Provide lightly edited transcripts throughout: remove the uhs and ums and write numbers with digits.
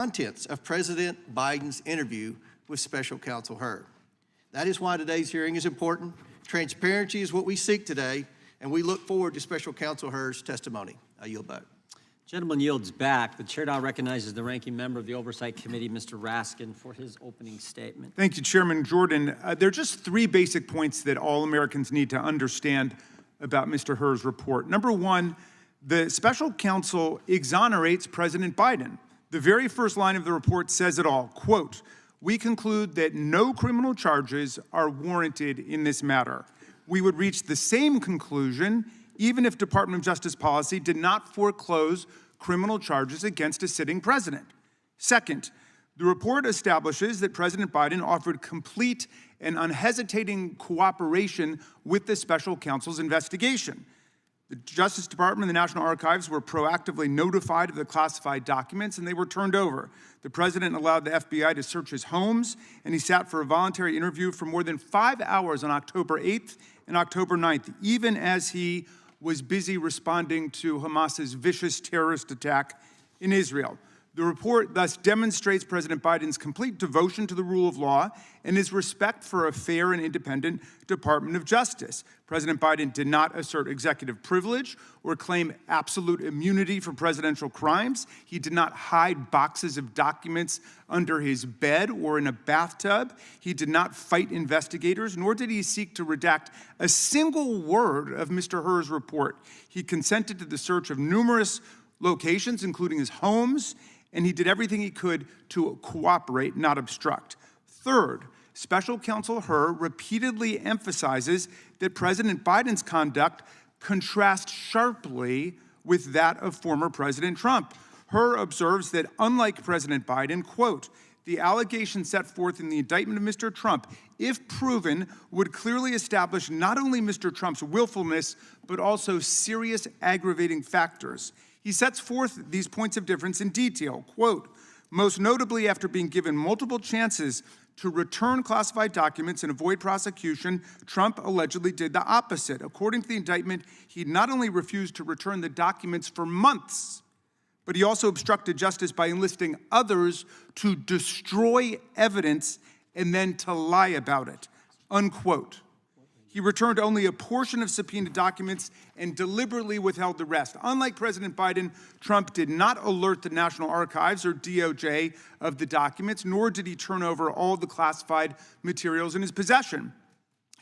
contents of President Biden's interview with Special Counsel Hur. That is why today's hearing is important. Transparency is what we seek today, and we look forward to Special Counsel Hur's testimony. I yield back. Gentleman yields back. The chair now recognizes the ranking member of the Oversight Committee, Mr. Raskin, for his opening statement. Thank you, Chairman Jordan. There are just three basic points that all Americans need to understand about Mr. Hur's report. Number one, the special counsel exonerates President Biden. The very first line of the report says it all. Quote, "We conclude that no criminal charges are warranted in this matter." We would reach the same conclusion even if Department of Justice policy did not foreclose criminal charges against a sitting president. Second, the report establishes that President Biden offered complete and unhesitating cooperation with the special counsel's investigation. The Justice Department and the National Archives were proactively notified of the classified documents, and they were turned over. The president allowed the FBI to search his homes, and he sat for a voluntary interview for more than 5 hours on October 8th and October 9th, even as he was busy responding to Hamas's vicious terrorist attack in Israel. The report thus demonstrates President Biden's complete devotion to the rule of law and his respect for a fair and independent Department of Justice. President Biden did not assert executive privilege or claim absolute immunity for presidential crimes. He did not hide boxes of documents under his bed or in a bathtub. He did not fight investigators, nor did he seek to redact a single word of Mr. Hur's report. He consented to the search of numerous locations, including his homes, and he did everything he could to cooperate, not obstruct. Third, Special Counsel Hur repeatedly emphasizes that President Biden's conduct contrasts sharply with that of former President Trump. Hur observes that unlike President Biden, quote, "The allegations set forth in the indictment of Mr. Trump, if proven, would clearly establish not only Mr. Trump's willfulness, but also serious aggravating factors." He sets forth these points of difference in detail. Quote, "Most notably, after being given multiple chances to return classified documents and avoid prosecution, Trump allegedly did the opposite. According to the indictment, he not only refused to return the documents for months, but he also obstructed justice by enlisting others to destroy evidence and then to lie about it," unquote. He returned only a portion of subpoenaed documents and deliberately withheld the rest. Unlike President Biden, Trump did not alert the National Archives or DOJ of the documents, nor did he turn over all the classified materials in his possession.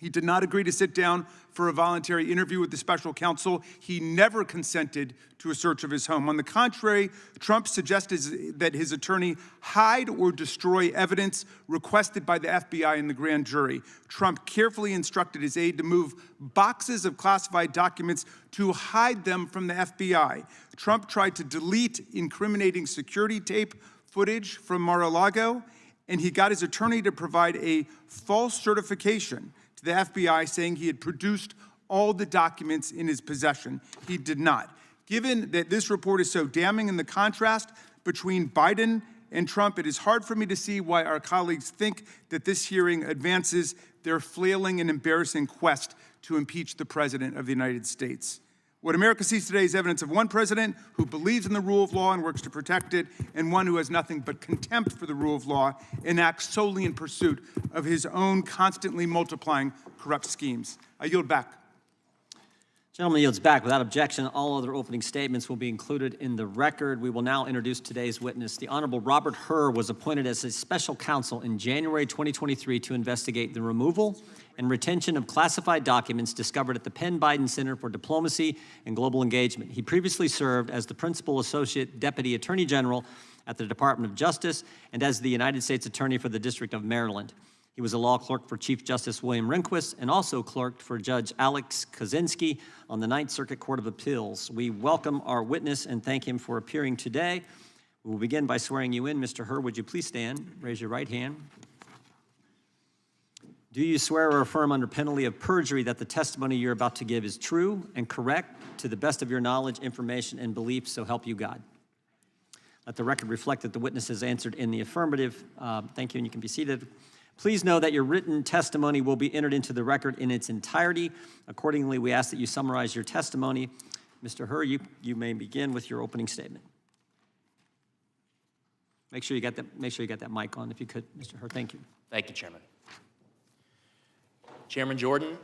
He did not agree to sit down for a voluntary interview with the special counsel. He never consented to a search of his home. On the contrary, Trump suggested that his attorney hide or destroy evidence requested by the FBI and the grand jury. Trump carefully instructed his aide to move boxes of classified documents to hide them from the FBI. Trump tried to delete incriminating security tape footage from Mar-a-Lago, and he got his attorney to provide a false certification to the FBI saying he had produced all the documents in his possession. He did not. Given that this report is so damning in the contrast between Biden and Trump, it is hard for me to see why our colleagues think that this hearing advances their flailing and embarrassing quest to impeach the President of the United States. What America sees today is evidence of one president who believes in the rule of law and works to protect it, and one who has nothing but contempt for the rule of law and acts solely in pursuit of his own constantly multiplying corrupt schemes. I yield back. Gentleman yields back. Without objection, all other opening statements will be included in the record. We will now introduce today's witness. The Honorable Robert Hur was appointed as a special counsel in January 2023 to investigate the removal and retention of classified documents discovered at the Penn Biden Center for Diplomacy and Global Engagement. He previously served as the Principal Associate Deputy Attorney General at the Department of Justice and as the United States Attorney for the District of Maryland. He was a law clerk for Chief Justice William Rehnquist and also clerked for Judge Alex Kaczynski on the Ninth Circuit Court of Appeals. We welcome our witness and thank him for appearing today. We will begin by swearing you in. Mr. Hur, would you please stand? Raise your right hand. Do you swear or affirm under penalty of perjury that the testimony you're about to give is true and correct to the best of your knowledge, information, and belief, so help you God? Let the record reflect that the witness has answered in the affirmative. Thank you, and you can be seated. Please know that your written testimony will be entered into the record in its entirety. Accordingly, we ask that you summarize your testimony. Mr. Hur, you may begin with your opening statement. Make sure you get that mic on if you could, Mr. Hur. Thank you. Thank you, Chairman. Chairman Jordan,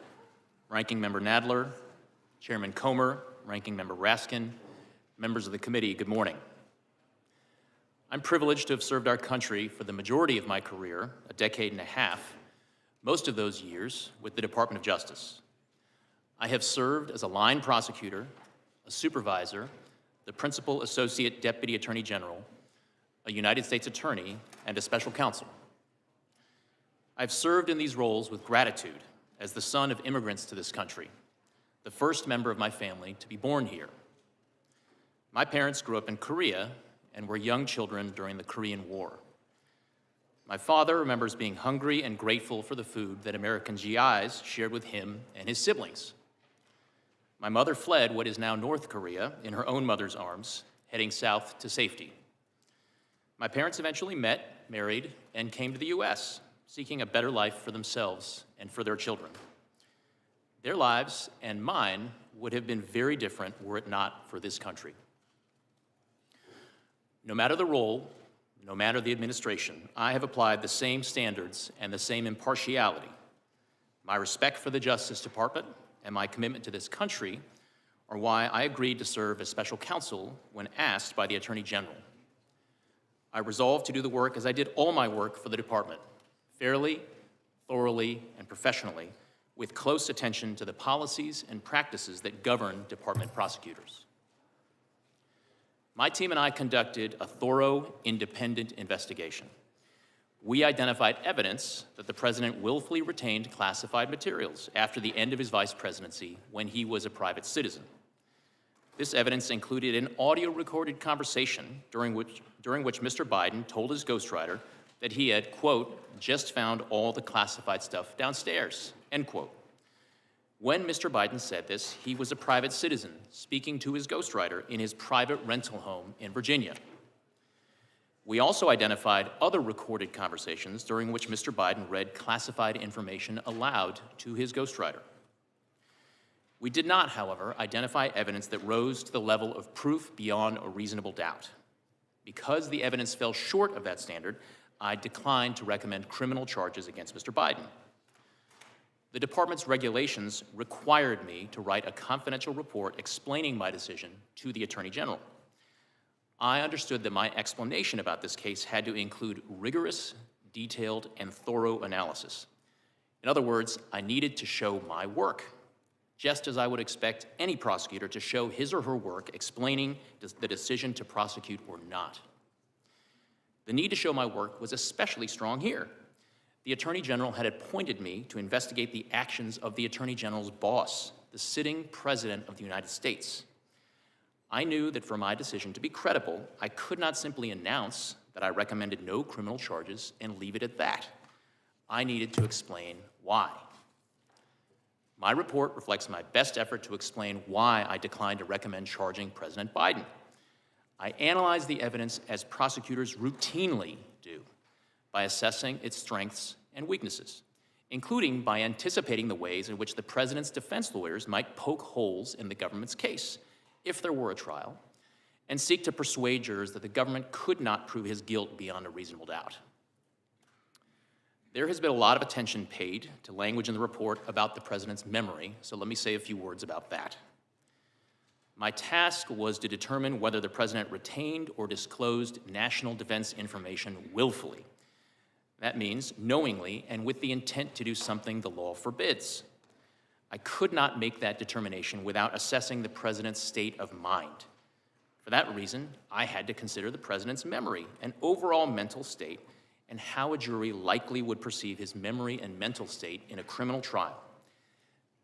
Ranking Member Nadler, Chairman Comer, Ranking Member Raskin, members of the committee, good morning. I'm privileged to have served our country for the majority of my career, a decade and a half, most of those years with the Department of Justice. I have served as a line prosecutor, a supervisor, the principal associate deputy attorney general, a United States attorney, and a special counsel. I've served in these roles with gratitude as the son of immigrants to this country, the first member of my family to be born here. My parents grew up in Korea and were young children during the Korean War. My father remembers being hungry and grateful for the food that American GIs shared with him and his siblings. My mother fled what is now North Korea in her own mother's arms, heading south to safety. My parents eventually met, married, and came to the US, seeking a better life for themselves and for their children. Their lives and mine would have been very different were it not for this country. No matter the role, no matter the administration, I have applied the same standards and the same impartiality. My respect for the Justice Department and my commitment to this country are why I agreed to serve as special counsel when asked by the Attorney General. I resolved to do the work as I did all my work for the department, fairly, thoroughly, and professionally, with close attention to the policies and practices that govern department prosecutors. My team and I conducted a thorough, independent investigation. We identified evidence that the president willfully retained classified materials after the end of his vice presidency when he was a private citizen. This evidence included an audio-recorded conversation during which Mr. Biden told his ghostwriter that he had, quote, just found all the classified stuff downstairs, end quote. When Mr. Biden said this, he was a private citizen speaking to his ghostwriter in his private rental home in Virginia. We also identified other recorded conversations during which Mr. Biden read classified information aloud to his ghostwriter. We did not, however, identify evidence that rose to the level of proof beyond a reasonable doubt. Because the evidence fell short of that standard, I declined to recommend criminal charges against Mr. Biden. The department's regulations required me to write a confidential report explaining my decision to the Attorney General. I understood that my explanation about this case had to include rigorous, detailed, and thorough analysis. In other words, I needed to show my work, just as I would expect any prosecutor to show his or her work explaining the decision to prosecute or not. The need to show my work was especially strong here. The Attorney General had appointed me to investigate the actions of the Attorney General's boss, the sitting President of the United States. I knew that for my decision to be credible, I could not simply announce that I recommended no criminal charges and leave it at that. I needed to explain why. My report reflects my best effort to explain why I declined to recommend charging President Biden. I analyzed the evidence as prosecutors routinely do, by assessing its strengths and weaknesses, including by anticipating the ways in which the president's defense lawyers might poke holes in the government's case, if there were a trial, and seek to persuade jurors that the government could not prove his guilt beyond a reasonable doubt. There has been a lot of attention paid to language in the report about the president's memory, so let me say a few words about that. My task was to determine whether the president retained or disclosed national defense information willfully. That means knowingly and with the intent to do something the law forbids. I could not make that determination without assessing the president's state of mind. For that reason, I had to consider the president's memory and overall mental state and how a jury likely would perceive his memory and mental state in a criminal trial.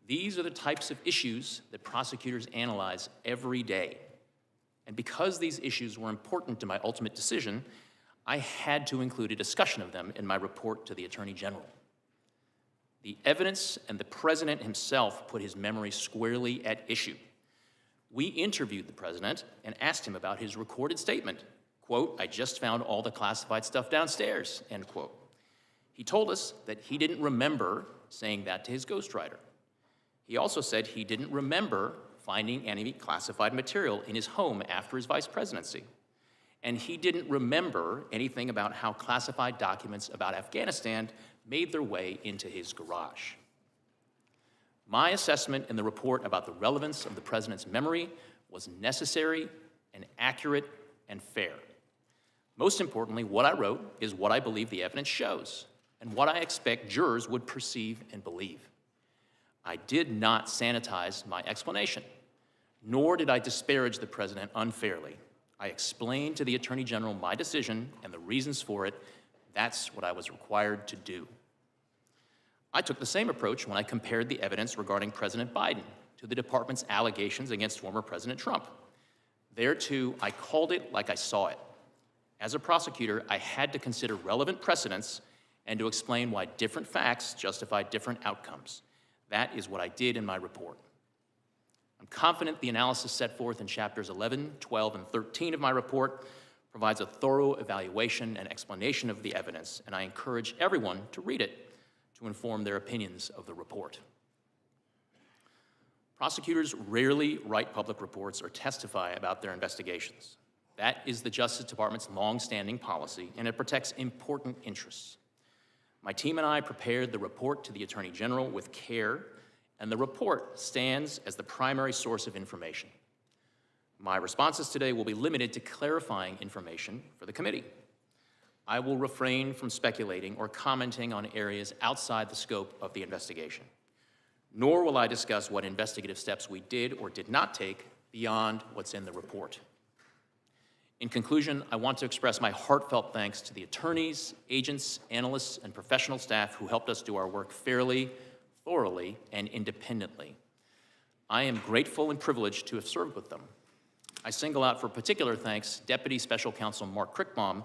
These are the types of issues that prosecutors analyze every day. And because these issues were important to my ultimate decision, I had to include a discussion of them in my report to the Attorney General. The evidence and the president himself put his memory squarely at issue. We interviewed the president and asked him about his recorded statement, quote, I just found all the classified stuff downstairs, end quote. He told us that he didn't remember saying that to his ghostwriter. He also said he didn't remember finding any classified material in his home after his vice presidency. and he didn't remember anything about how classified documents about Afghanistan made their way into his garage. My assessment in the report about the relevance of the president's memory was necessary and accurate and fair. Most importantly, what I wrote is what I believe the evidence shows and what I expect jurors would perceive and believe. I did not sanitize my explanation, nor did I disparage the president unfairly. I explained to the Attorney General my decision and the reasons for it. That's what I was required to do. I took the same approach when I compared the evidence regarding President Biden to the department's allegations against former President Trump. There, too, I called it like I saw it. As a prosecutor, I had to consider relevant precedents and to explain why different facts justify different outcomes. That is what I did in my report. I'm confident the analysis set forth in chapters 11, 12, and 13 of my report provides a thorough evaluation and explanation of the evidence, and I encourage everyone to read it to inform their opinions of the report. Prosecutors rarely write public reports or testify about their investigations. That is the Justice Department's long-standing policy, and it protects important interests. My team and I prepared the report to the Attorney General with care, and the report stands as the primary source of information. My responses today will be limited to clarifying information for the committee. I will refrain from speculating or commenting on areas outside the scope of the investigation, nor will I discuss what investigative steps we did or did not take beyond what's in the report. In conclusion, I want to express my heartfelt thanks to the attorneys, agents, analysts, and professional staff who helped us do our work fairly, thoroughly, and independently. I am grateful and privileged to have served with them. I single out for particular thanks Deputy Special Counsel Mark Crickbaum,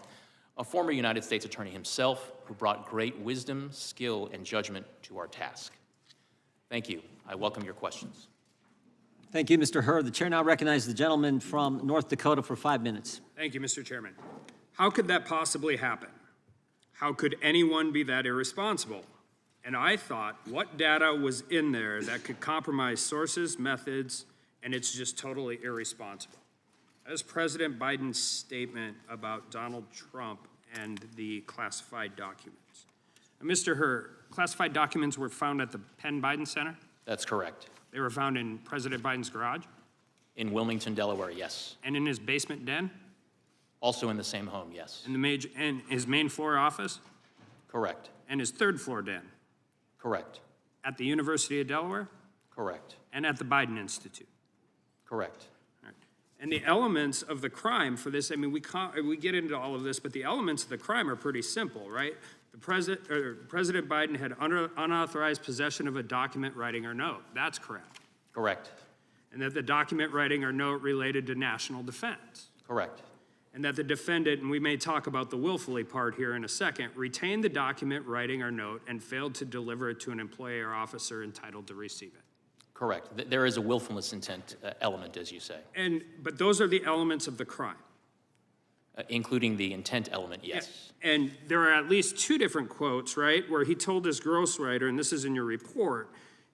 a former United States Attorney himself, who brought great wisdom, skill, and judgment to our task. Thank you. I welcome your questions. Thank you, Mr. Hur. The chair now recognizes the gentleman from North Dakota for 5 minutes. Thank you, Mr. Chairman. How could that possibly happen? How could anyone be that irresponsible? And I thought, what data was in there that could compromise sources, methods, and it's just totally irresponsible? That is President Biden's statement about Donald Trump and the classified documents. And Mr. Hur, classified documents were found at the Penn Biden Center? That's correct. They were found in President Biden's garage? In Wilmington, Delaware, yes. And in his basement den? Also in the same home, yes. In his main floor office? Correct. And his third floor den? Correct. At the University of Delaware? Correct. And at the Biden Institute? Correct. All right. And the elements of the crime for this, I mean, we get into all of this, but the elements of the crime are pretty simple, right? President Biden had unauthorized possession of a document, writing, or note. That's correct. Correct. And that the document, writing, or note related to national defense. Correct. And that the defendant, and we may talk about the willfully part here in a second, retained the document, writing, or note and failed to deliver it to an employee or officer entitled to receive it. Correct. There is a willfulness intent element, as you say. But those are the elements of the crime. Including the intent element, yes. And there are at least two different quotes, right, where he told his ghostwriter, and this is in your report,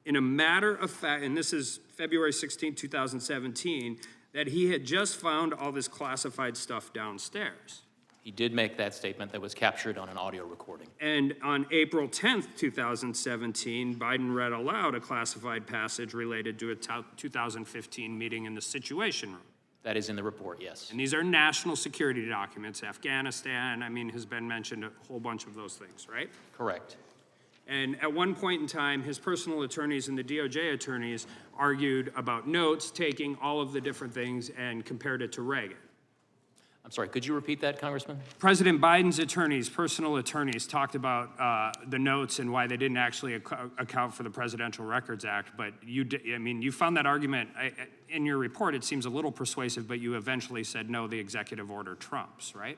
in a matter of fact, and this is February 16, 2017, that he had just found all this classified stuff downstairs. He did make that statement that was captured on an audio recording. And on April 10th, 2017, Biden read aloud a classified passage related to a 2015 meeting in the Situation Room. That is in the report, yes. And these are national security documents. Afghanistan, I mean, has been mentioned, a whole bunch of those things, right? Correct. And at one point in time, his personal attorneys and the DOJ attorneys argued about notes, taking all of the different things and compared it to Reagan. I'm sorry, could you repeat that, Congressman? President Biden's attorneys, personal attorneys, talked about the notes and why they didn't actually account for the Presidential Records Act. But you found that argument in your report. It seems a little persuasive, but you eventually said no, the executive order trumps, right?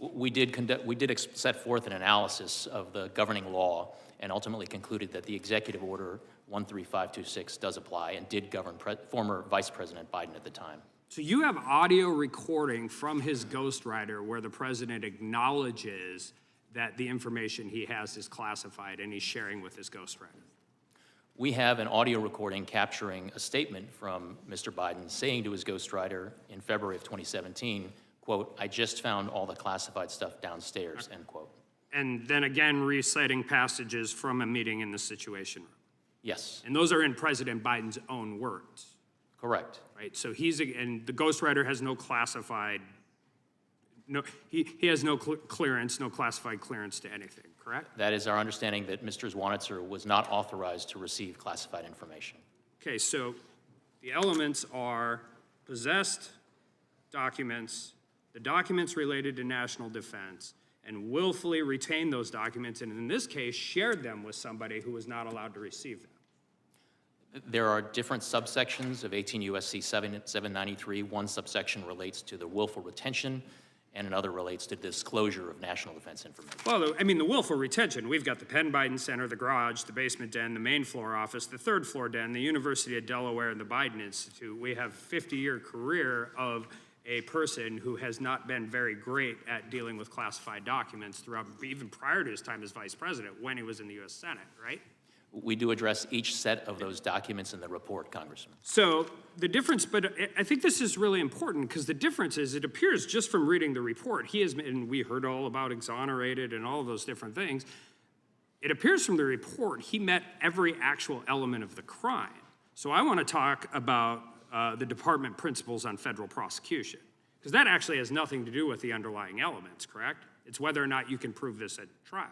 We did set forth an analysis of the governing law and ultimately concluded that the executive order 13526 does apply and did govern former Vice President Biden at the time. So you have audio recording from his ghostwriter where the president acknowledges that the information he has is classified and he's sharing with his ghostwriter. We have an audio recording capturing a statement from Mr. Biden saying to his ghostwriter in February of 2017, quote, "I just found all the classified stuff downstairs," end quote. And then again, reciting passages from a meeting in the Situation Room. Yes, And those are in President Biden's own words, correct. right? So and the ghostwriter has no classified, he has no clearance, no classified clearance to anything, correct? That is our understanding, that Mr. Zwanitzer was not authorized to receive classified information. Okay, so the elements are possessed documents, the documents related to national defense, and willfully retained those documents, and in this case, shared them with somebody who was not allowed to receive them. There are different subsections of 18 U.S.C. 793. One subsection relates to the willful retention, and another relates to disclosure of national defense information. Well, I mean, the willful retention, we've got the Penn Biden Center, the garage, the basement den, the main floor office, the third floor den, the University of Delaware, and the Biden Institute. We have a 50-year career of a person who has not been very great at dealing with classified documents throughout, even prior to his time as vice president, when he was in the U.S. Senate, right? We do address each set of those documents in the report, Congressman. So the difference, but I think this is really important because the difference is it appears just from reading the report, and we heard all about exonerated and all of those different things. It appears from the report he met every actual element of the crime. So I want to talk about the department principles on federal prosecution, because that actually has nothing to do with the underlying elements, correct? It's whether or not you can prove this at trial.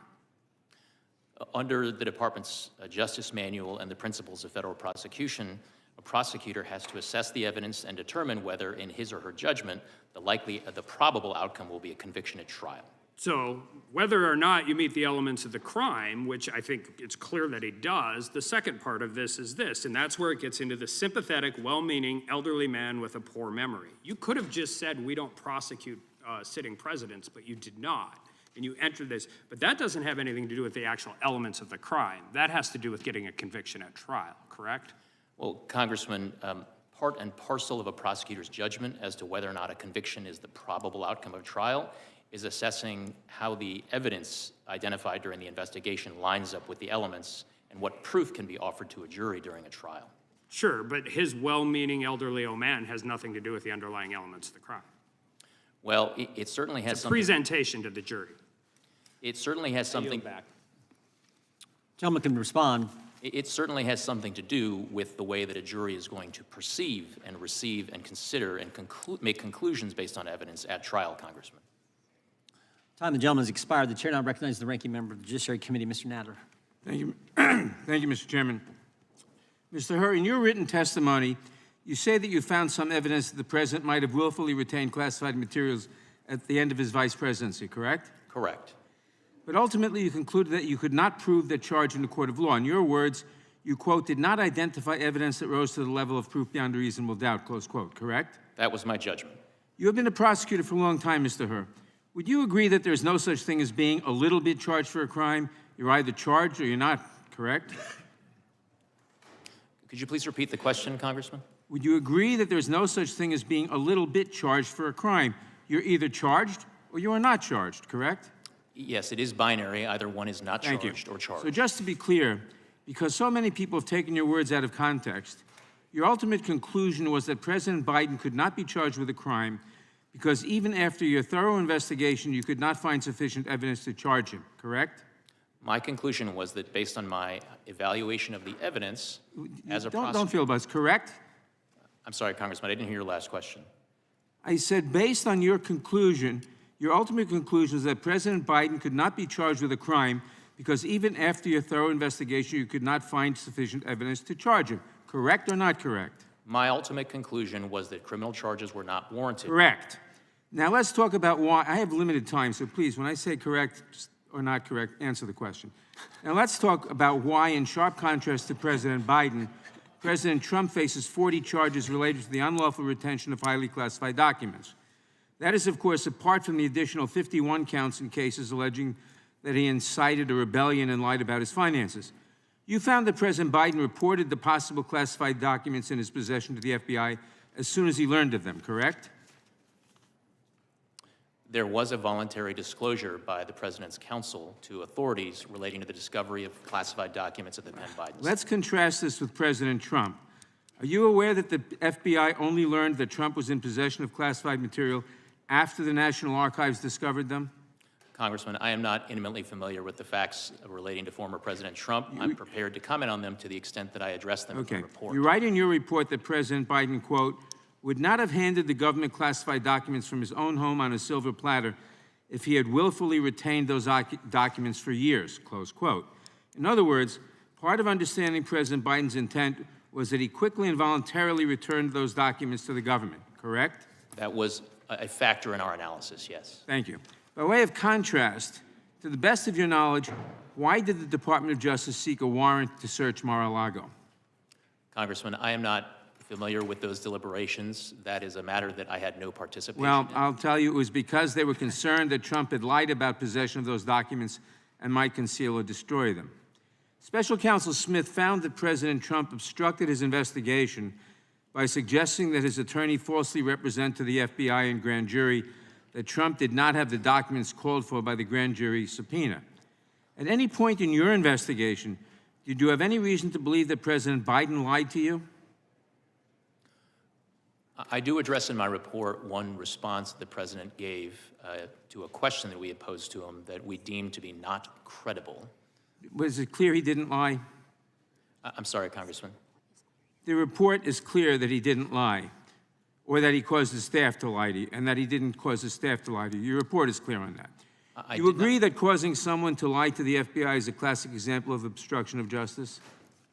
Under the department's justice manual and the principles of federal prosecution, a prosecutor has to assess the evidence and determine whether, in his or her judgment, the probable outcome will be a conviction at trial. So whether or not you meet the elements of the crime, which I think it's clear that he does, the second part of this is this, and that's where it gets into the sympathetic, well-meaning elderly man with a poor memory. You could have just said we don't prosecute sitting presidents, but you did not. And you entered this, but that doesn't have anything to do with the actual elements of the crime. That has to do with getting a conviction at trial, correct? Well, Congressman, part and parcel of a prosecutor's judgment as to whether or not a conviction is the probable outcome of trial is assessing how the evidence identified during the investigation lines up with the elements and what proof can be offered to a jury during a trial. Sure, but his well-meaning elderly old man has nothing to do with the underlying elements of the crime. Well, it certainly has It's a something. presentation to the jury. It certainly has something. Gentleman can respond. It certainly has something to do with the way that a jury is going to perceive and receive and consider and make conclusions based on evidence at trial, Congressman. Time the gentleman has expired. The chair now recognizes the ranking member of the Judiciary Committee, Mr. Natter. Thank you. Thank you, Mr. Chairman. Mr. Hur, in your written testimony, you say that you found some evidence that the president might have willfully retained classified materials at the end of his vice presidency, correct? Correct. But ultimately, you concluded that you could not prove that charge in a court of law. In your words, you, quote, did not identify evidence that rose to the level of proof beyond a reasonable doubt, close quote, correct? That was my judgment. You have been a prosecutor for a long time, Mr. Hur. Would you agree that there's no such thing as being a little bit charged for a crime? You're either charged or you're not, correct? Could you please repeat the question, Congressman? Would you agree that there's no such thing as being a little bit charged for a crime? You're either charged or you are not charged, correct? Yes, it is binary. Either one is not Thank charged you. or charged. So just to be clear, because so many people have taken your words out of context, your ultimate conclusion was that President Biden could not be charged with a crime because even after your thorough investigation, you could not find sufficient evidence to charge him, correct? My conclusion was that based on my evaluation of the evidence as a prosecutor. Don't feel buzz, correct? I'm sorry, Congressman, I didn't hear your last question. I said based on your conclusion, your ultimate conclusion is that President Biden could not be charged with a crime because even after your thorough investigation, you could not find sufficient evidence to charge him. Correct or not correct? My ultimate conclusion was that criminal charges were not warranted. Correct. Now let's talk about why. I have limited time, so please, when I say correct or not correct, answer the question. Now let's talk about why, in sharp contrast to President Biden, President Trump faces 40 charges related to the unlawful retention of highly classified documents. That is, of course, apart from the additional 51 counts in cases alleging that he incited a rebellion and lied about his finances. You found that President Biden reported the possible classified documents in his possession to the FBI as soon as he learned of them, correct? There was a voluntary disclosure by the President's counsel to authorities relating to the discovery of classified documents at the Penn Biden. Let's contrast this with President Trump. Are you aware that the FBI only learned that Trump was in possession of classified material after the National Archives discovered them? Congressman, I am not intimately familiar with the facts relating to former President Trump. I'm prepared to comment on them to the extent that I address them in the Okay. report. You write in your report that President Biden, quote, would not have handed the government classified documents from his own home on a silver platter if he had willfully retained those documents for years, close quote. In other words, part of understanding President Biden's intent was that he quickly and voluntarily returned those documents to the government, correct? That was a factor in our analysis, yes. Thank you. By way of contrast, to the best of your knowledge, why did the Department of Justice seek a warrant to search Mar-a-Lago? Congressman, I am not familiar with those deliberations. That is a matter that I had no participation Well, in. I'll tell you, it was because they were concerned that Trump had lied about possession of those documents and might conceal or destroy them. Special Counsel Smith found that President Trump obstructed his investigation by suggesting that his attorney falsely represent to the FBI and grand jury that Trump did not have the documents called for by the grand jury subpoena. At any point in your investigation, did you have any reason to believe that President Biden lied to you? I do address in my report one response the President gave to a question that we had posed to him that we deemed to be not credible. Was it clear he didn't lie? I'm sorry, Congressman. The report is clear that he didn't lie, or that he caused his staff to lie to you, and that he didn't cause his staff to lie to you. Your report is clear on that. You agree that causing someone to lie to the FBI is a classic example of obstruction of justice?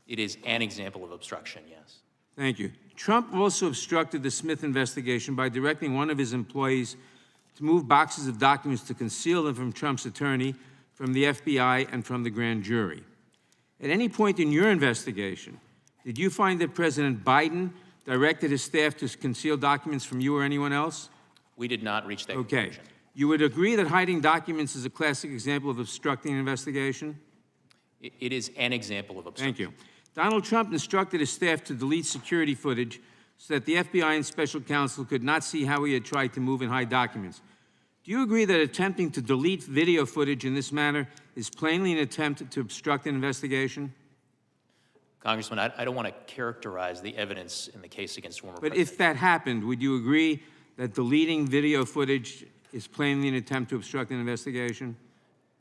It is an example of obstruction, yes. Thank you. Trump also obstructed the Smith investigation by directing one of his employees to move boxes of documents to conceal them from Trump's attorney, from the FBI, and from the grand jury. At any point in your investigation, did you find that President Biden directed his staff to conceal documents from you or anyone else? We did not reach that Okay. conclusion. You would agree that hiding documents is a classic example of obstructing an investigation? It is an example of obstruction. Thank you. Donald Trump instructed his staff to delete security footage so that the FBI and special counsel could not see how he had tried to move and hide documents. Do you agree that attempting to delete video footage in this manner is plainly an attempt to obstruct an investigation? Congressman, I don't want to characterize the evidence in the case against former But President. if that happened, would you agree that deleting video footage is plainly an attempt to obstruct an investigation?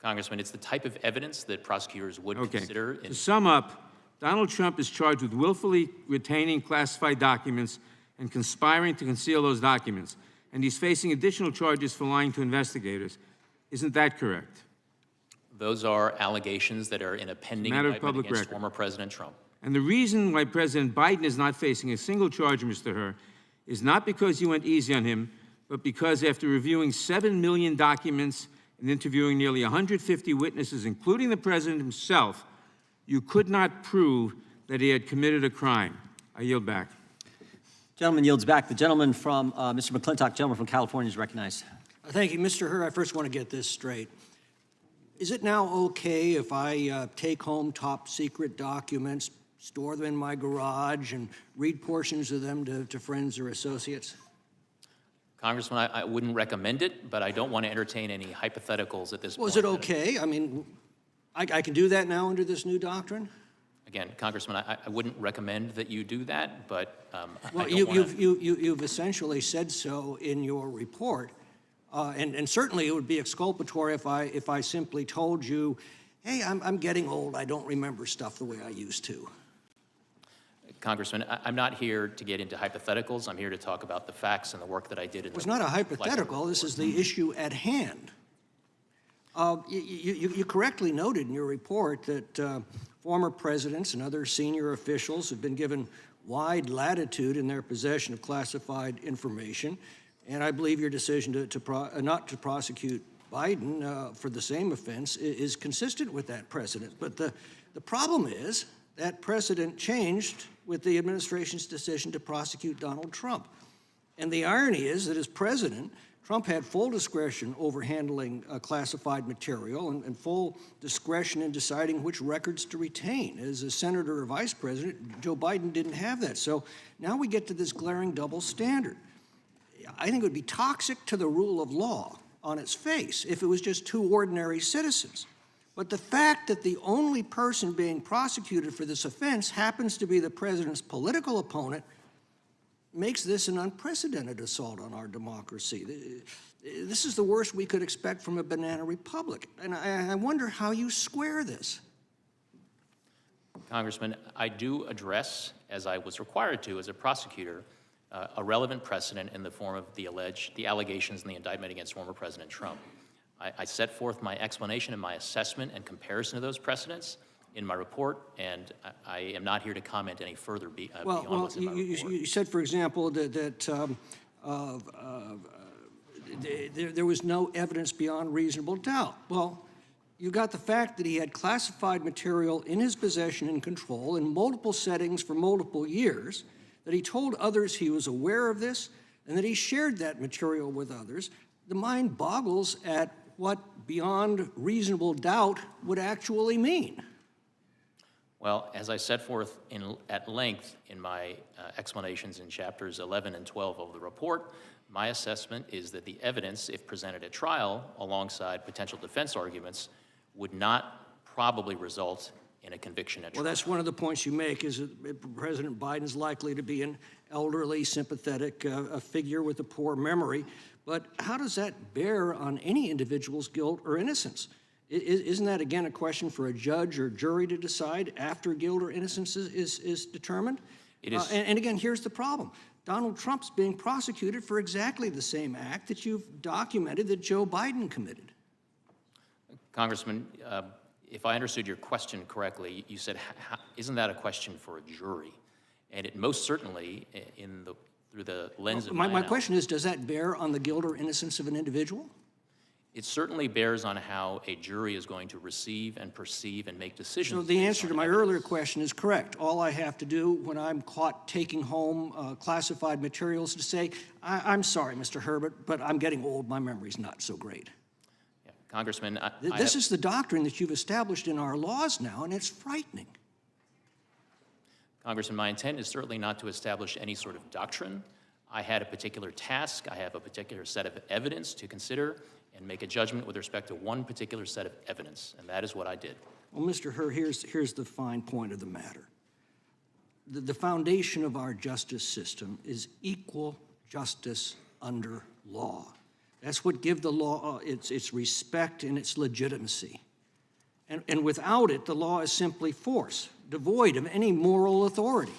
Congressman, it's the type of evidence that prosecutors would Okay. consider in To sum up, Donald Trump is charged with willfully retaining classified documents and conspiring to conceal those documents, and he's facing additional charges for lying to investigators. Isn't that correct? Those are allegations that are in a pending Matter of indictment public against record. former President Trump. And the reason why President Biden is not facing a single charge, Mr. Hur, is not because you went easy on him, but because after reviewing 7 million documents and interviewing nearly 150 witnesses, including the president himself, you could not prove that he had committed a crime. I yield back. Gentleman yields back. The gentleman from, Mr. McClintock, gentleman from California is recognized. Thank you. Mr. Hur, I first want to get this straight. Is it now okay if I take home top secret documents, store them in my garage, and read portions of them to friends or associates? Congressman, I wouldn't recommend it, but I don't want to entertain any hypotheticals at this point. Was it okay? I mean, I can do that now under this new doctrine? Again, Congressman, I wouldn't recommend that you do that, but Well, I don't want to. you've essentially said so in your report, and certainly it would be exculpatory if I simply told you, hey, I'm getting old, I don't remember stuff the way I used to. Congressman, I'm not here to get into hypotheticals. I'm here to talk about the facts and the work that I did in the. It's not a hypothetical, this is the issue at hand. You correctly noted in your report that former presidents and other senior officials have been given wide latitude in their possession of classified information, and I believe your decision not to prosecute Biden for the same offense is consistent with that precedent. But the problem is that precedent changed with the administration's decision to prosecute Donald Trump. And the irony is that as president, Trump had full discretion over handling classified material and full discretion in deciding which records to retain. As a senator or vice president, Joe Biden didn't have that. So now we get to this glaring double standard. I think it would be toxic to the rule of law on its face if it was just two ordinary citizens. But the fact that the only person being prosecuted for this offense happens to be the president's political opponent makes this an unprecedented assault on our democracy. This is the worst we could expect from a banana republic. And I wonder how you square this. Congressman, I do address, as I was required to as a prosecutor, a relevant precedent in the form of the allegations in the indictment against former President Trump. I set forth my explanation and my assessment and comparison of those precedents in my report, and I am not here to comment any further beyond what's in my report. You said, for example, that there was no evidence beyond reasonable doubt. Well, you got the fact that he had classified material in his possession and control in multiple settings for multiple years, that he told others he was aware of this, and that he shared that material with others. The mind boggles at what beyond reasonable doubt would actually mean. Well, as I set forth at length in my explanations in chapters 11 and 12 of the report, my assessment is that the evidence, if presented at trial alongside potential defense arguments, would not probably result in a conviction at trial. Well, that's one of the points you make, is that President Biden's likely to be an elderly, sympathetic figure with a poor memory. But how does that bear on any individual's guilt or innocence? Isn't that, again, a question for a judge or jury to decide after guilt or innocence is determined? It is. And again, here's the problem. Donald Trump's being prosecuted for exactly the same act that you've documented that Joe Biden committed. Congressman, if I understood your question correctly, you said, isn't that a question for a jury? And it most certainly, through the lens of My question is, does that bear on the guilt or innocence of an individual? It certainly bears on how a jury is going to receive and perceive and make decisions. So the answer to my earlier question is correct. All I have to do when I'm caught taking home classified materials to say, I'm sorry, Mr. Herbert, but I'm getting old. My memory's not so great. Yeah. Congressman, This is the doctrine that you've established in our laws now, and it's frightening. Congressman, my intent is certainly not to establish any sort of doctrine. I had a particular task. I have a particular set of evidence to consider and make a judgment with respect to one particular set of evidence, and that is what I did. Well, Mr. Hur, here's the fine point of the matter. The foundation of our justice system is equal justice under law. That's what gives the law its respect and its legitimacy. And without it, the law is simply force, devoid of any moral authority.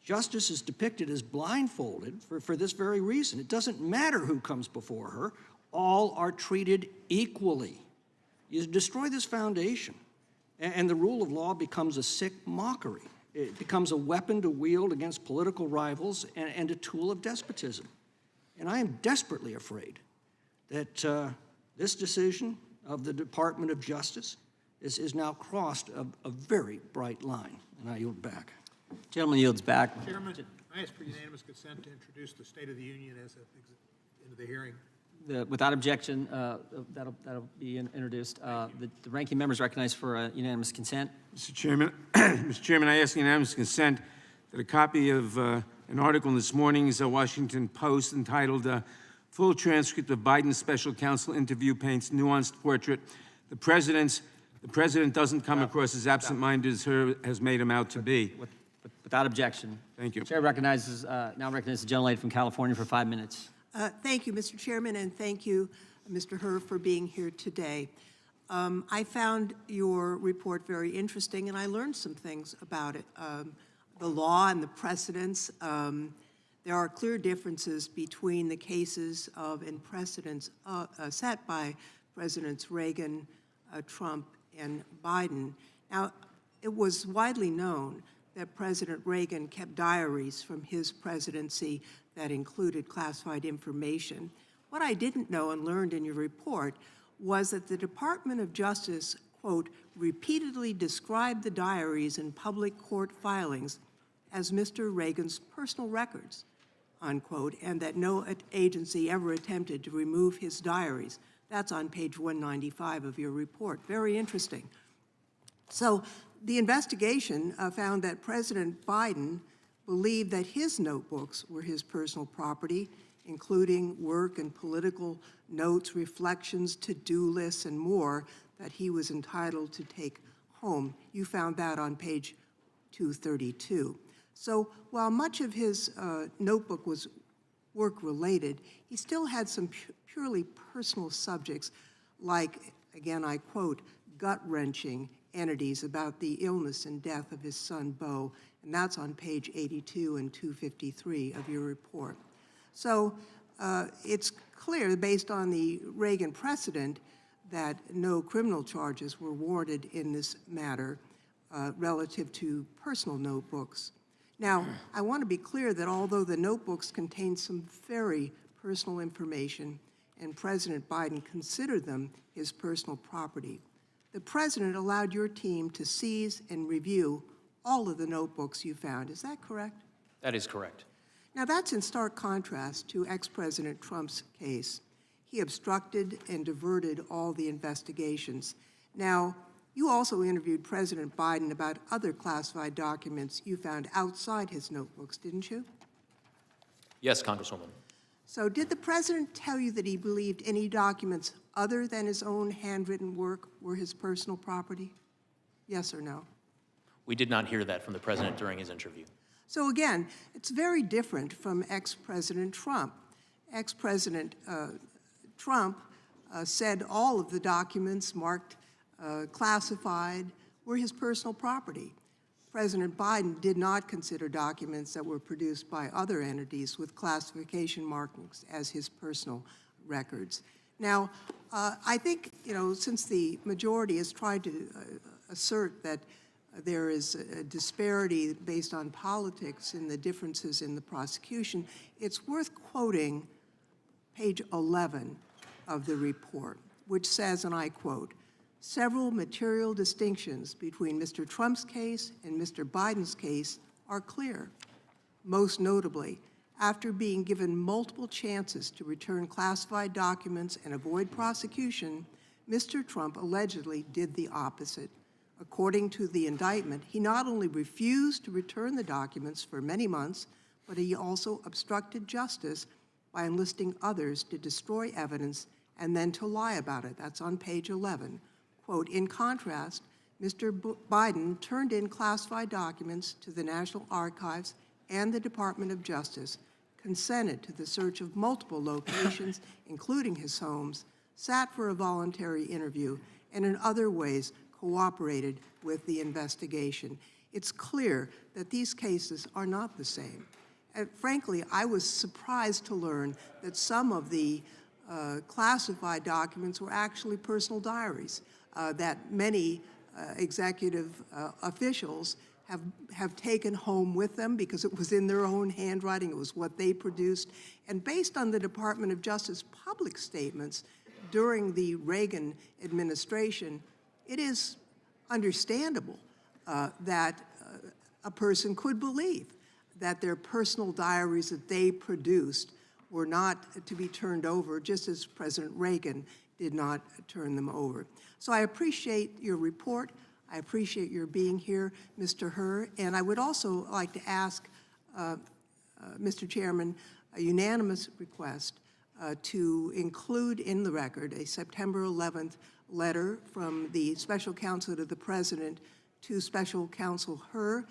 Justice is depicted as blindfolded for this very reason. It doesn't matter who comes before her. All are treated equally. You destroy this foundation, and the rule of law becomes a sick mockery. It becomes a weapon to wield against political rivals and a tool of despotism. And I am desperately afraid that this decision of the Department of Justice is now crossed a very bright line. And I yield back. Gentleman yields back. Chairman, I ask for unanimous consent to introduce the State of the Union into the hearing. Without objection, that'll be introduced. The ranking member is recognized for unanimous consent. Mr. Chairman, Mr. Chairman, I ask unanimous consent that a copy of an article in this morning's Washington Post entitled "Full Transcript of Biden's Special Counsel Interview Paints Nuanced Portrait. The President doesn't come across as absent-minded as Hur has made him out to be." Without objection. Thank you. Chair now recognizes the gentlelady from California for 5 minutes. Thank you, Mr. Chairman, and thank you, Mr. Hur, for being here today. I found your report very interesting, and I learned some things about it. The law and the precedents. There are clear differences between the cases and precedents set by Presidents Reagan, Trump, and Biden. Now, it was widely known that President Reagan kept diaries from his presidency that included classified information. What I didn't know and learned in your report was that the Department of Justice, quote, repeatedly described the diaries in public court filings as Mr. Reagan's personal records, unquote, and that no agency ever attempted to remove his diaries. That's on page 195 of your report. Very interesting. So the investigation found that President Biden believed that his notebooks were his personal property, including work and political notes, reflections, to-do lists, and more that he was entitled to take home. You found that on page 232. So while much of his notebook was work-related, he still had some purely personal subjects like, again, I quote, gut-wrenching entities about the illness and death of his son, Beau, and that's on page 82 and 253 of your report. So it's clear, based on the Reagan precedent, that no criminal charges were warranted in this matter relative to personal notebooks. Now, I want to be clear that although the notebooks contain some very personal information and President Biden considered them his personal property, the president allowed your team to seize and review all of the notebooks you found. Is that correct? That is correct. Now, that's in stark contrast to ex-President Trump's case. He obstructed and diverted all the investigations. Now, you also interviewed President Biden about other classified documents you found outside his notebooks, didn't you? Yes, Congresswoman. So did the president tell you that he believed any documents other than his own handwritten work were his personal property? Yes or no? We did not hear that from the president during his interview. So again, it's very different from ex-President Trump. Ex-President Trump said all of the documents marked classified were his personal property. President Biden did not consider documents that were produced by other entities with classification markings as his personal records. Now, I think, since the majority has tried to assert that there is a disparity based on politics in the differences in the prosecution, it's worth quoting page 11 of the report, which says, and I quote, "Several material distinctions between Mr. Trump's case and Mr. Biden's case are clear. Most notably, after being given multiple chances to return classified documents and avoid prosecution, Mr. Trump allegedly did the opposite. According to the indictment, he not only refused to return the documents for many months, but he also obstructed justice by enlisting others to destroy evidence and then to lie about it." That's on page 11. Quote, "In contrast, Mr. Biden turned in classified documents to the National Archives and the Department of Justice, consented to the search of multiple locations, including his homes, sat for a voluntary interview, and in other ways cooperated with the investigation." It's clear that these cases are not the same. And frankly, I was surprised to learn that some of the classified documents were actually personal diaries that many executive officials have taken home with them because it was in their own handwriting, it was what they produced. And based on the Department of Justice public statements during the Reagan administration, it is understandable that a person could believe that their personal diaries that they produced were not to be turned over, just as President Reagan did not turn them over. So I appreciate your report. I appreciate your being here, Mr. Hur. And I would also like to ask, Mr. Chairman, a unanimous request to include in the record a September 11th letter from the Special Counsel to the President to Special Counsel Hur,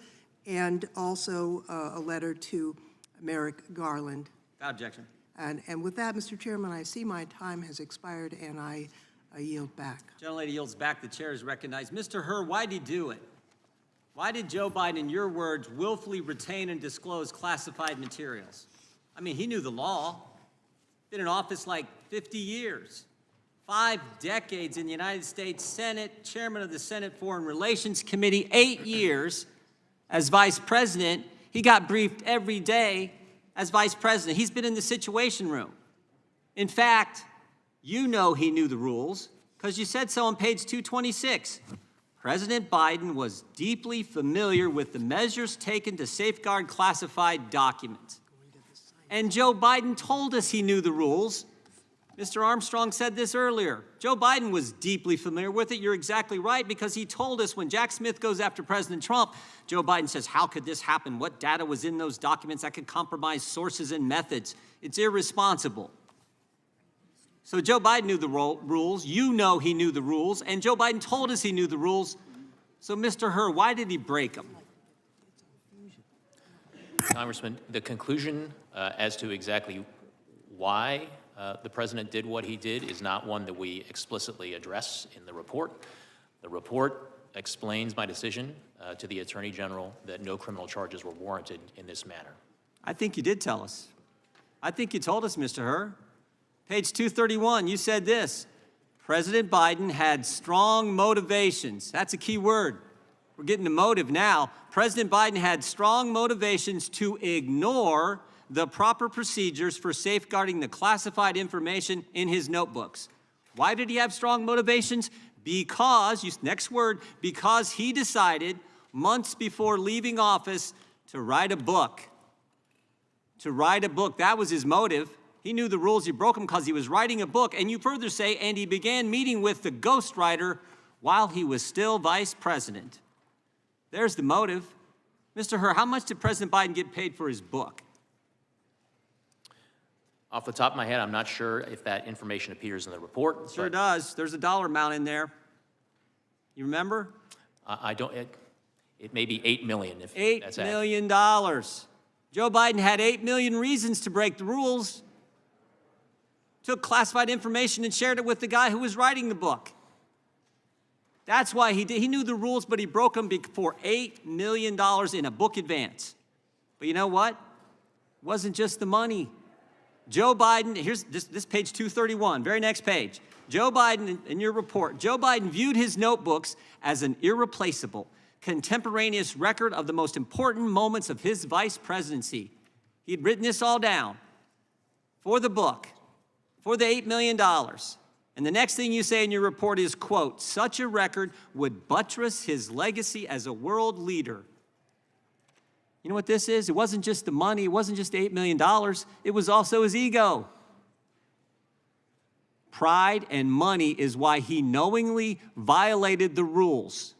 and also a letter to Merrick Garland. Without objection. And with that, Mr. Chairman, I see my time has expired, and I yield back. Gentlelady yields back. The chair is recognized. Mr. Hur, why did he do it? Why did Joe Biden, in your words, willfully retain and disclose classified materials? I mean, he knew the law. Been in office like 50 years. 5 decades in the United States Senate, chairman of the Senate Foreign Relations Committee, 8 years as vice president. He got briefed every day as vice president. He's been in the Situation Room. In fact, you know he knew the rules because you said so on page 226. President Biden was deeply familiar with the measures taken to safeguard classified documents. And Joe Biden told us he knew the rules. Mr. Armstrong said this earlier. Joe Biden was deeply familiar with it. You're exactly right, because he told us when Jack Smith goes after President Trump, Joe Biden says, how could this happen? What data was in those documents that could compromise sources and methods? It's irresponsible. So Joe Biden knew the rules. You know he knew the rules. And Joe Biden told us he knew the rules. So, Mr. Hur, why did he break them? Congressman, the conclusion as to exactly why the president did what he did is not one that we explicitly address in the report. The report explains my decision to the Attorney General that no criminal charges were warranted in this manner. I think you did tell us. I think you told us, Mr. Hur. Page 231, you said this: President Biden had strong motivations. That's a key word. We're getting to motive now. President Biden had strong motivations to ignore the proper procedures for safeguarding the classified information in his notebooks. Why did he have strong motivations? Because, next word, because he decided months before leaving office to write a book. To write a book, that was his motive. He knew the rules, he broke them because he was writing a book. And you further say, and he began meeting with the ghostwriter while he was still vice president. There's the motive. Mr. Hur, how much did President Biden get paid for his book? Off the top of my head, I'm not sure if that information appears in the report. Sure but does. There's a dollar amount in there. You remember? I don't, it may be $8 million if $8 that's accurate. million. Joe Biden had 8 million reasons to break the rules. Took classified information and shared it with the guy who was writing the book. That's why he did. He knew the rules, but he broke them for $8 million in a book advance. But you know what? It wasn't just the money. Joe Biden, here's this page 231, very next page. Joe Biden, in your report, Joe Biden viewed his notebooks as an irreplaceable, contemporaneous record of the most important moments of his vice presidency. He'd written this all down for the book, for the $8 million. And the next thing you say in your report is, quote, such a record would buttress his legacy as a world leader. You know what this is? It wasn't just the money. It wasn't just $8 million. It was also his ego. Pride and money is why he knowingly violated the rules.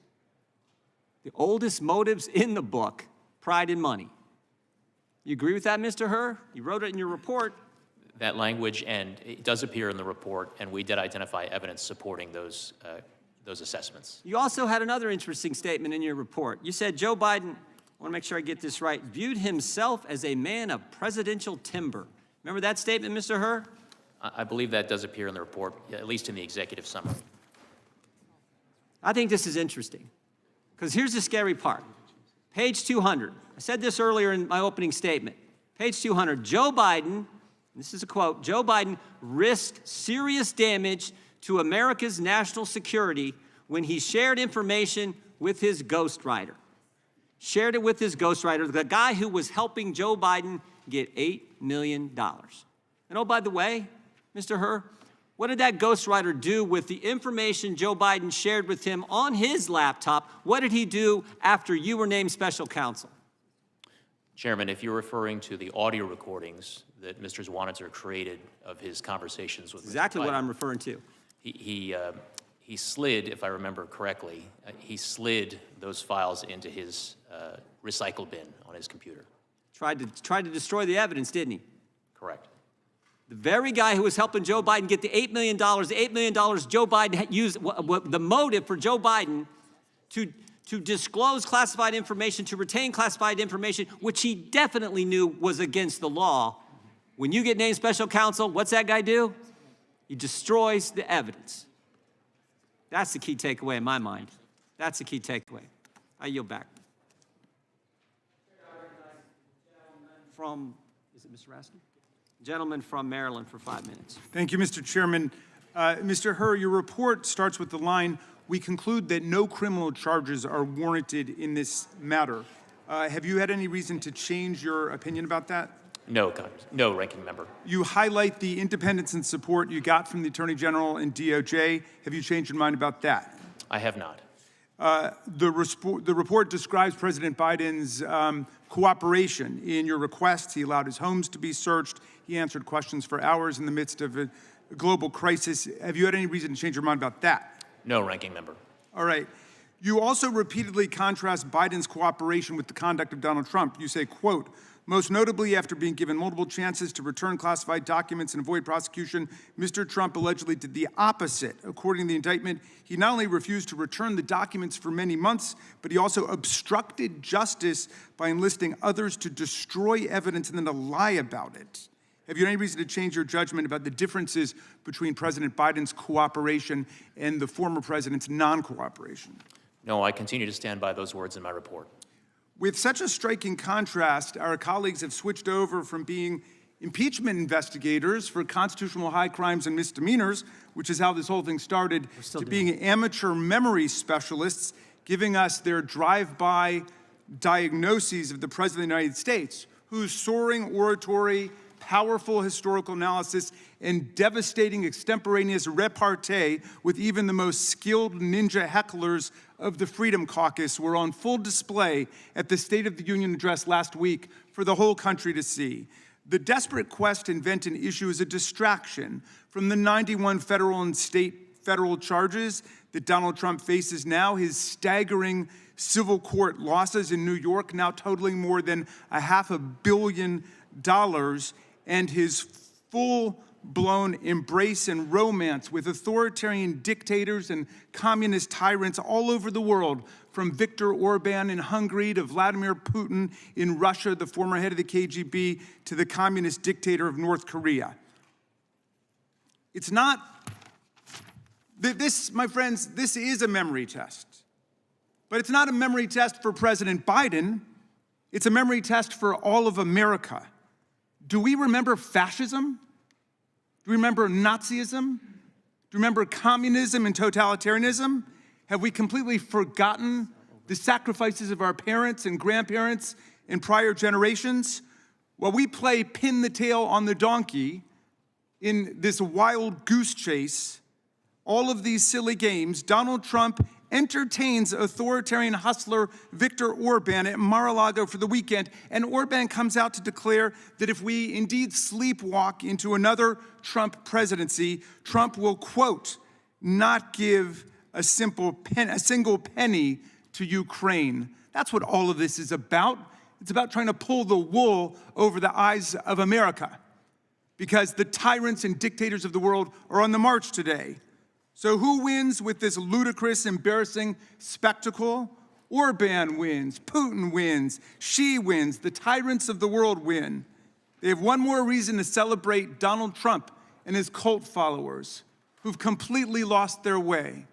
The oldest motives in the book, pride and money. You agree with that, Mr. Hur? You wrote it in your report. That language, and it does appear in the report, and we did identify evidence supporting those assessments. You also had another interesting statement in your report. You said Joe Biden, I want to make sure I get this right, viewed himself as a man of presidential timber. Remember that statement, Mr. Hur? I believe that does appear in the report, at least in the executive summary. I think this is interesting, because here's the scary part. Page 200. I said this earlier in my opening statement. Page 200, Joe Biden, this is a quote, Joe Biden risked serious damage to America's national security when he shared information with his ghostwriter. Shared it with his ghostwriter, the guy who was helping Joe Biden get $8 million. And oh, by the way, Mr. Hur, what did that ghostwriter do with the information Joe Biden shared with him on his laptop? What did he do after you were named special counsel? Chairman, if you're referring to the audio recordings that Mr. Zwanitzer created of his conversations with Exactly Mr. Biden, what I'm referring to. He slid, if I remember correctly, he slid those files into his recycle bin on his computer. Tried to destroy the evidence, didn't he? Correct. The very guy who was helping Joe Biden get the $8 million, Joe Biden had used the motive for Joe Biden to disclose classified information, to retain classified information, which he definitely knew was against the law. When you get named special counsel, what's that guy do? He destroys the evidence. That's the key takeaway in my mind. That's the key takeaway. I yield back. Is it Mr. Raskin? Gentleman from Maryland for 5 minutes. Thank you, Mr. Chairman. Mr. Hur, your report starts with the line, we conclude that no criminal charges are warranted in this matter. Have you had any reason to change your opinion about that? No, Congress. No, Ranking Member. You highlight the independence and support you got from the Attorney General and DOJ. Have you changed your mind about that? I have not. The report describes President Biden's cooperation in your requests. He allowed his homes to be searched. He answered questions for hours in the midst of a global crisis. Have you had any reason to change your mind about that? No, Ranking Member. All right. You also repeatedly contrast Biden's cooperation with the conduct of Donald Trump. You say, quote, Most notably, after being given multiple chances to return classified documents and avoid prosecution, Mr. Trump allegedly did the opposite. According to the indictment, he not only refused to return the documents for many months, but he also obstructed justice by enlisting others to destroy evidence and then to lie about it. Have you any reason to change your judgment about the differences between President Biden's cooperation and the former president's non-cooperation? No, I continue to stand by those words in my report. With such a striking contrast, our colleagues have switched over from being impeachment investigators for constitutional high crimes and misdemeanors, which is how this whole thing started, to being amateur memory specialists, giving us their drive-by diagnoses of the President of the United States, whose soaring oratory, powerful historical analysis, and devastating extemporaneous repartee with even the most skilled ninja hecklers of the Freedom Caucus were on full display at the State of the Union address last week for the whole country to see. The desperate quest to invent an issue is a distraction from the 91 federal and state federal charges that Donald Trump faces now, his staggering civil court losses in New York now totaling more than $500 million, and his full-blown embrace and romance with authoritarian dictators and communist tyrants all over the world, from Viktor Orban in Hungary to Vladimir Putin in Russia, the former head of the KGB, to the communist dictator of North Korea. It's not, this, my friends, this is a memory test. But it's not a memory test for President Biden. It's a memory test for all of America. Do we remember fascism? Do we remember Nazism? Do we remember communism and totalitarianism? Have we completely forgotten the sacrifices of our parents and grandparents in prior generations? While we play pin the tail on the donkey in this wild goose chase, all of these silly games, Donald Trump entertains authoritarian hustler Viktor Orban at Mar-a-Lago for the weekend, and Orban comes out to declare that if we indeed sleepwalk into another Trump presidency, Trump will, quote, not give a single penny to Ukraine. That's what all of this is about. It's about trying to pull the wool over the eyes of America, because the tyrants and dictators of the world are on the march today. So who wins with this ludicrous, embarrassing spectacle? Orban wins, Putin wins, Xi wins, the tyrants of the world win. They have one more reason to celebrate Donald Trump and his cult followers, who've completely lost their way.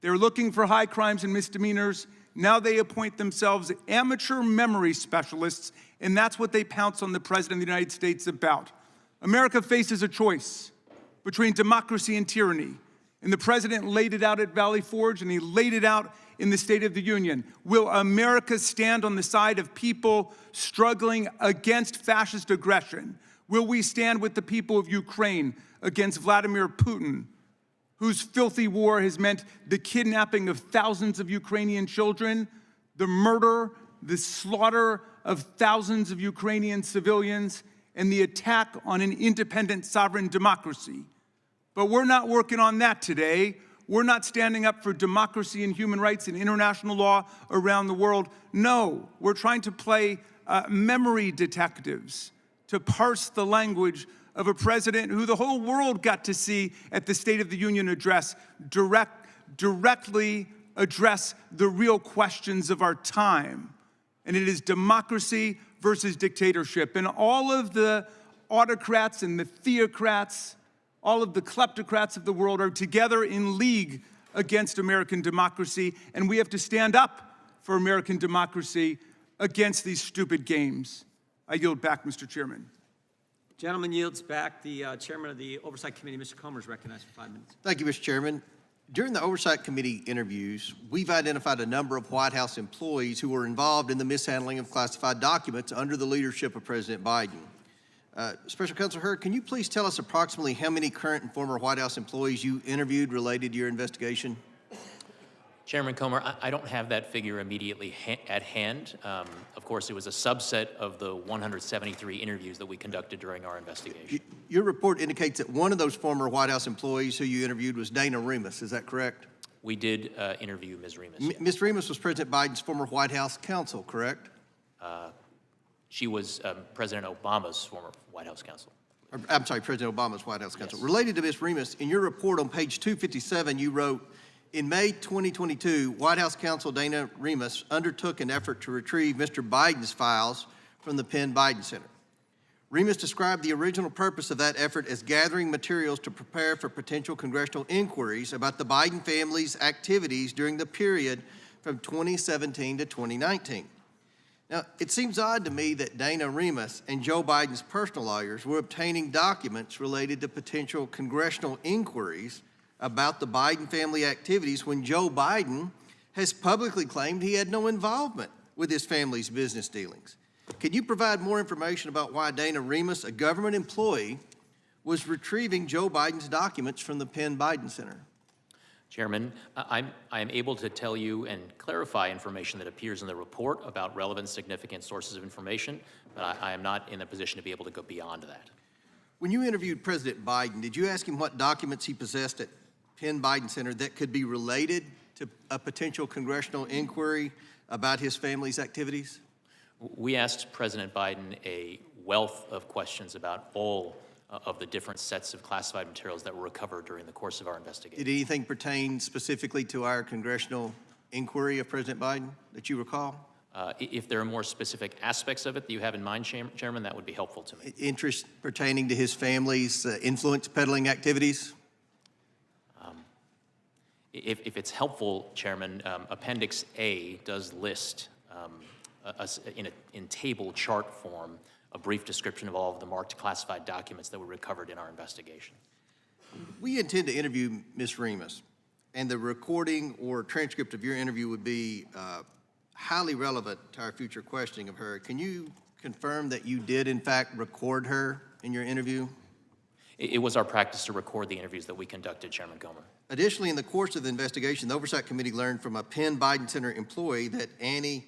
They're looking for high crimes and misdemeanors. Now they appoint themselves amateur memory specialists, and that's what they pounce on the President of the United States about. America faces a choice between democracy and tyranny. And the president laid it out at Valley Forge, and he laid it out in the State of the Union. Will America stand on the side of people struggling against fascist aggression? Will we stand with the people of Ukraine against Vladimir Putin, whose filthy war has meant the kidnapping of thousands of Ukrainian children, the murder, the slaughter of thousands of Ukrainian civilians, and the attack on an independent sovereign democracy? But we're not working on that today. We're not standing up for democracy and human rights and international law around the world. No, we're trying to play memory detectives, to parse the language of a president who the whole world got to see at the State of the Union address directly address the real questions of our time. And it is democracy versus dictatorship. And all of the autocrats and the theocrats, all of the kleptocrats of the world are together in league against American democracy, and we have to stand up for American democracy against these stupid games. I yield back, Mr. Chairman. Gentleman yields back. The chairman of the Oversight Committee, Mr. Comer, is recognized for 5 minutes. Thank you, Mr. Chairman. During the Oversight Committee interviews, we've identified a number of White House employees who were involved in the mishandling of classified documents under the leadership of President Biden. Special Counsel Hur, can you please tell us approximately how many current and former White House employees you interviewed related to your investigation? Chairman Comer, I don't have that figure immediately at hand. Of course, it was a subset of the 173 interviews that we conducted during our investigation. Your report indicates that one of those former White House employees who you interviewed was Dana Remus. Is that correct? We did interview Ms. Remus. Ms. Remus was President Biden's former White House counsel, correct? She was President Obama's former White House counsel. I'm sorry, President Obama's White House counsel. Yes. Related to Ms. Remus, in your report on page 257, you wrote, in May 2022, White House counsel Dana Remus undertook an effort to retrieve Mr. Biden's files from the Penn Biden Center. Remus described the original purpose of that effort as gathering materials to prepare for potential congressional inquiries about the Biden family's activities during the period from 2017 to 2019. Now, it seems odd to me that Dana Remus and Joe Biden's personal lawyers were obtaining documents related to potential congressional inquiries about the Biden family activities when Joe Biden has publicly claimed he had no involvement with his family's business dealings. Can you provide more information about why Dana Remus, a government employee, was retrieving Joe Biden's documents from the Penn Biden Center? Chairman, I am able to tell you and clarify information that appears in the report about relevant, significant sources of information, but I am not in a position to be able to go beyond that. When you interviewed President Biden, did you ask him what documents he possessed at Penn Biden Center that could be related to a potential congressional inquiry about his family's activities? We asked President Biden a wealth of questions about all of the different sets of classified materials that were recovered during the course of our investigation. Did anything pertain specifically to our congressional inquiry of President Biden that you recall? If there are more specific aspects of it that you have in mind, Chairman, that would be helpful to me. Interest pertaining to his family's influence peddling activities? If it's helpful, Chairman, Appendix A does list in table chart form a brief description of all of the marked classified documents that were recovered in our investigation. We intend to interview Ms. Remus, and the recording or transcript of your interview would be highly relevant to our future questioning of her. Can you confirm that you did, in fact, record her in your interview? It was our practice to record the interviews that we conducted, Chairman Gomer. Additionally, in the course of the investigation, the Oversight Committee learned from a Penn Biden Center employee that Annie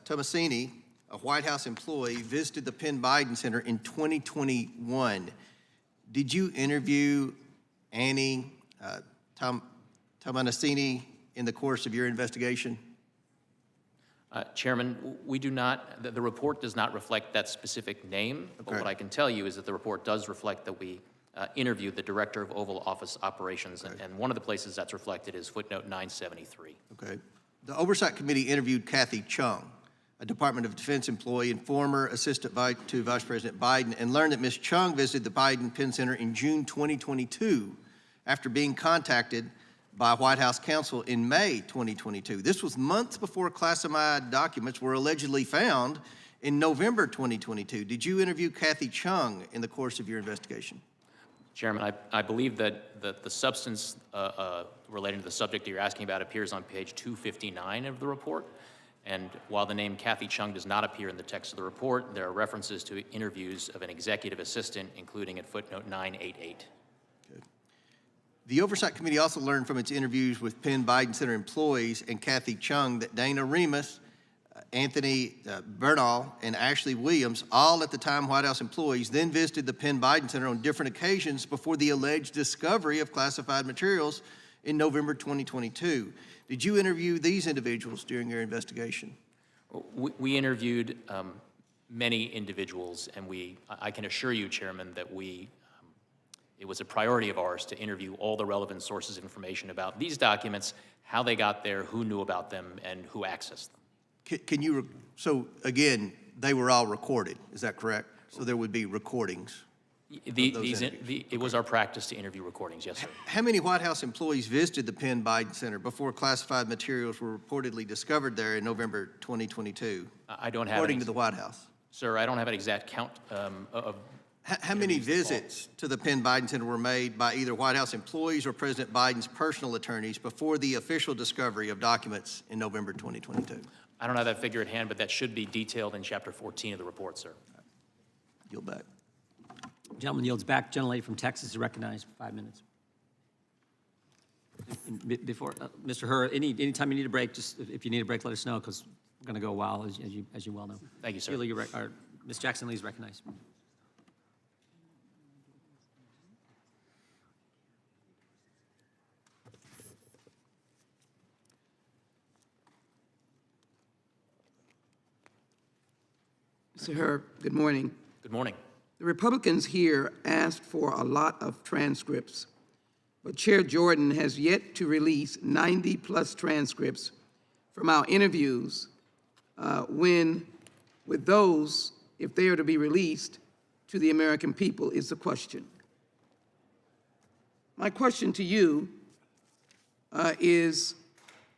Tomasini, a White House employee, visited the Penn Biden Center in 2021. Did you interview Annie Tomasini in the course of your investigation? Chairman, we do not, the report does not reflect that specific name, but what I can tell you is that the report does reflect that we interviewed the Director of Oval Office Operations, and one of the places that's reflected is footnote 973. Okay. The Oversight Committee interviewed Kathy Chung, a Department of Defense employee and former assistant to Vice President Biden, and learned that Ms. Chung visited the Biden Penn Center in June 2022 after being contacted by White House counsel in May 2022. This was months before classified documents were allegedly found in November 2022. Did you interview Kathy Chung in the course of your investigation? Chairman, I believe that the substance relating to the subject that you're asking about appears on page 259 of the report. And while the name Kathy Chung does not appear in the text of the report, there are references to interviews of an executive assistant, including at footnote 988. Good. The Oversight Committee also learned from its interviews with Penn Biden Center employees and Kathy Chung that Dana Remus, Anthony Bernal, and Ashley Williams, all at the time White House employees, then visited the Penn Biden Center on different occasions before the alleged discovery of classified materials in November 2022. Did you interview these individuals during your investigation? We interviewed many individuals, and I can assure you, Chairman, that it was a priority of ours to interview all the relevant sources of information about these documents, how they got there, who knew about them, and who accessed them. So again, they were all recorded, is that correct? So there would be recordings? It was our practice to interview recordings, yes, sir. How many White House employees visited the Penn Biden Center before classified materials were reportedly discovered there in November 2022? I don't have according to the White House. Sir, I don't have an exact count of. How many visits to the Penn Biden Center were made by either White House employees or President Biden's personal attorneys before the official discovery of documents in November 2022? I don't have that figure at hand, but that should be detailed in Chapter 14 of the report, sir. Yield back. Gentleman yields back. Gentlelady from Texas is recognized for 5 minutes. Before, Mr. Hur, anytime you need a break, just if you need a break, let us know, because we're going to go a while, as you well know. Thank you, sir. Ms. Jackson Lee is recognized. Mr. Hur, good morning. Good morning. The Republicans here asked for a lot of transcripts, but Chair Jordan has yet to release 90-plus transcripts from our interviews with those, if they are to be released to the American people, is the question. My question to you is,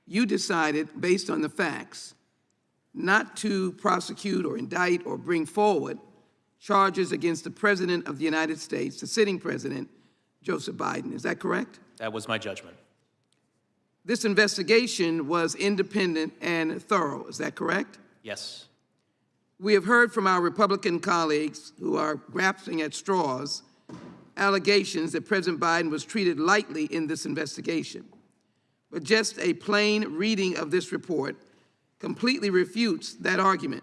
you decided, based on the facts, not to prosecute or indict or bring forward charges against the President of the United States, the sitting President, Joseph Biden. Is that correct? That was my judgment. This investigation was independent and thorough. Is that correct? Yes. We have heard from our Republican colleagues who are grasping at straws allegations that President Biden was treated lightly in this investigation. But just a plain reading of this report completely refutes that argument.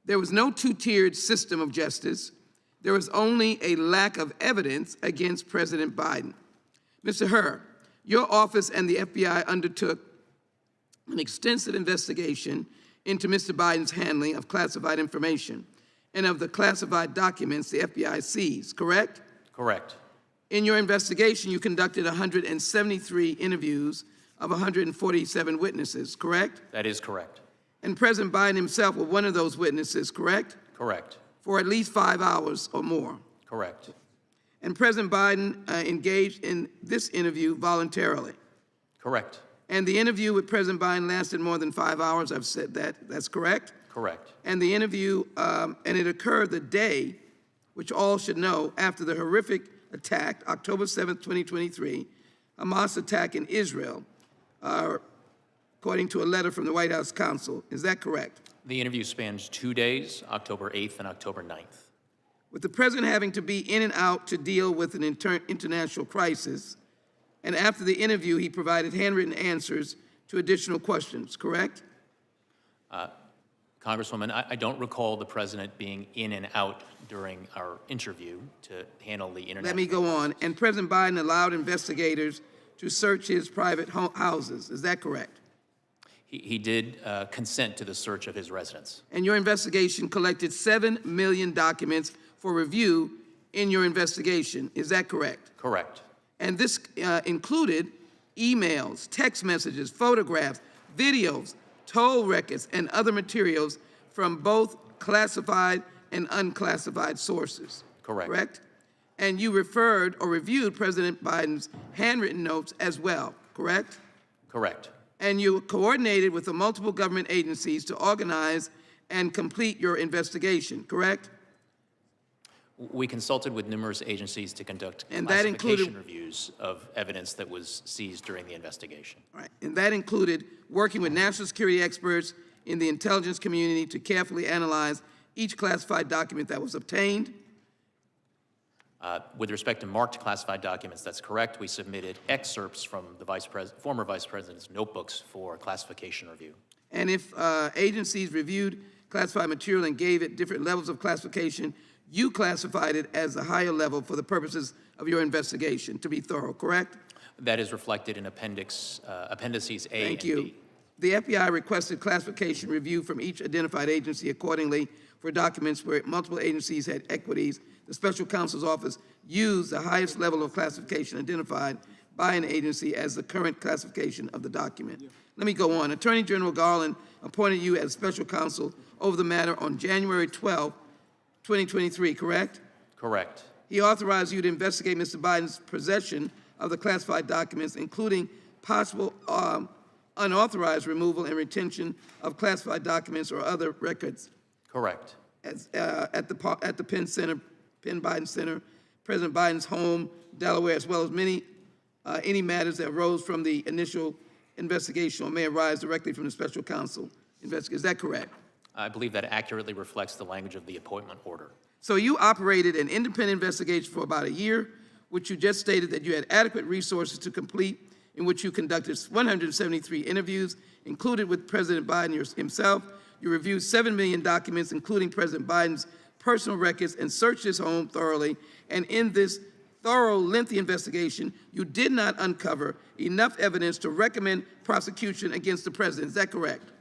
There was no two-tiered system of justice. There was only a lack of evidence against President Biden. Mr. Hur, your office and the FBI undertook an extensive investigation into Mr. Biden's handling of classified information and of the classified documents the FBI seized, correct? Correct. In your investigation, you conducted 173 interviews of 147 witnesses, correct? That is correct. And President Biden himself was one of those witnesses, correct? Correct. For at least 5 hours or more. Correct. And President Biden engaged in this interview voluntarily. Correct. And the interview with President Biden lasted more than 5 hours. I've said that. That's correct? Correct. And the interview, and it occurred the day, which all should know, after the horrific attack, October 7th, 2023, Hamas attack in Israel, according to a letter from the White House counsel. Is that correct? The interview spans 2 days, October 8th and October 9th. With the president having to be in and out to deal with an international crisis, and after the interview, he provided handwritten answers to additional questions, correct? Congresswoman, I don't recall the president being in and out during our interview to handle the internet. Let me go on. And President Biden allowed investigators to search his private houses. Is that correct? He did consent to the search of his residence. And your investigation collected 7 million documents for review in your investigation. Is that correct? Correct. And this included emails, text messages, photographs, videos, toll records, and other materials from both classified and unclassified sources. Correct. Correct? And you referred or reviewed President Biden's handwritten notes as well, correct? Correct. And you coordinated with the multiple government agencies to organize and complete your investigation, correct? We consulted with numerous agencies to conduct And that classification included reviews of evidence that was seized during the investigation. All right. And that included working with national security experts in the intelligence community to carefully analyze each classified document that was obtained. With respect to marked classified documents, that's correct. We submitted excerpts from the former vice president's notebooks for classification review. And if agencies reviewed classified material and gave it different levels of classification, you classified it as a higher level for the purposes of your investigation, to be thorough, correct? That is reflected in appendices A Thank and you. B. The FBI requested classification review from each identified agency accordingly for documents where multiple agencies had equities. The special counsel's office used the highest level of classification identified by an agency as the current classification of the document. Let me go on. Attorney General Garland appointed you as special counsel over the matter on January 12, 2023, correct? Correct. He authorized you to investigate Mr. Biden's possession of the classified documents, including possible unauthorized removal and retention of classified documents or other records. Correct. At the Penn Biden Center, President Biden's home, Delaware, as well as any matters that arose from the initial investigation or may arise directly from the special counsel investigation. Is that correct? I believe that accurately reflects the language of the appointment order. So you operated an independent investigation for about a year, which you just stated that you had adequate resources to complete, in which you conducted 173 interviews, included with President Biden himself. You reviewed 7 million documents, including President Biden's personal records, and searched his home thoroughly. And in this thorough, lengthy investigation, you did not uncover enough evidence to recommend prosecution against the president. Is that correct?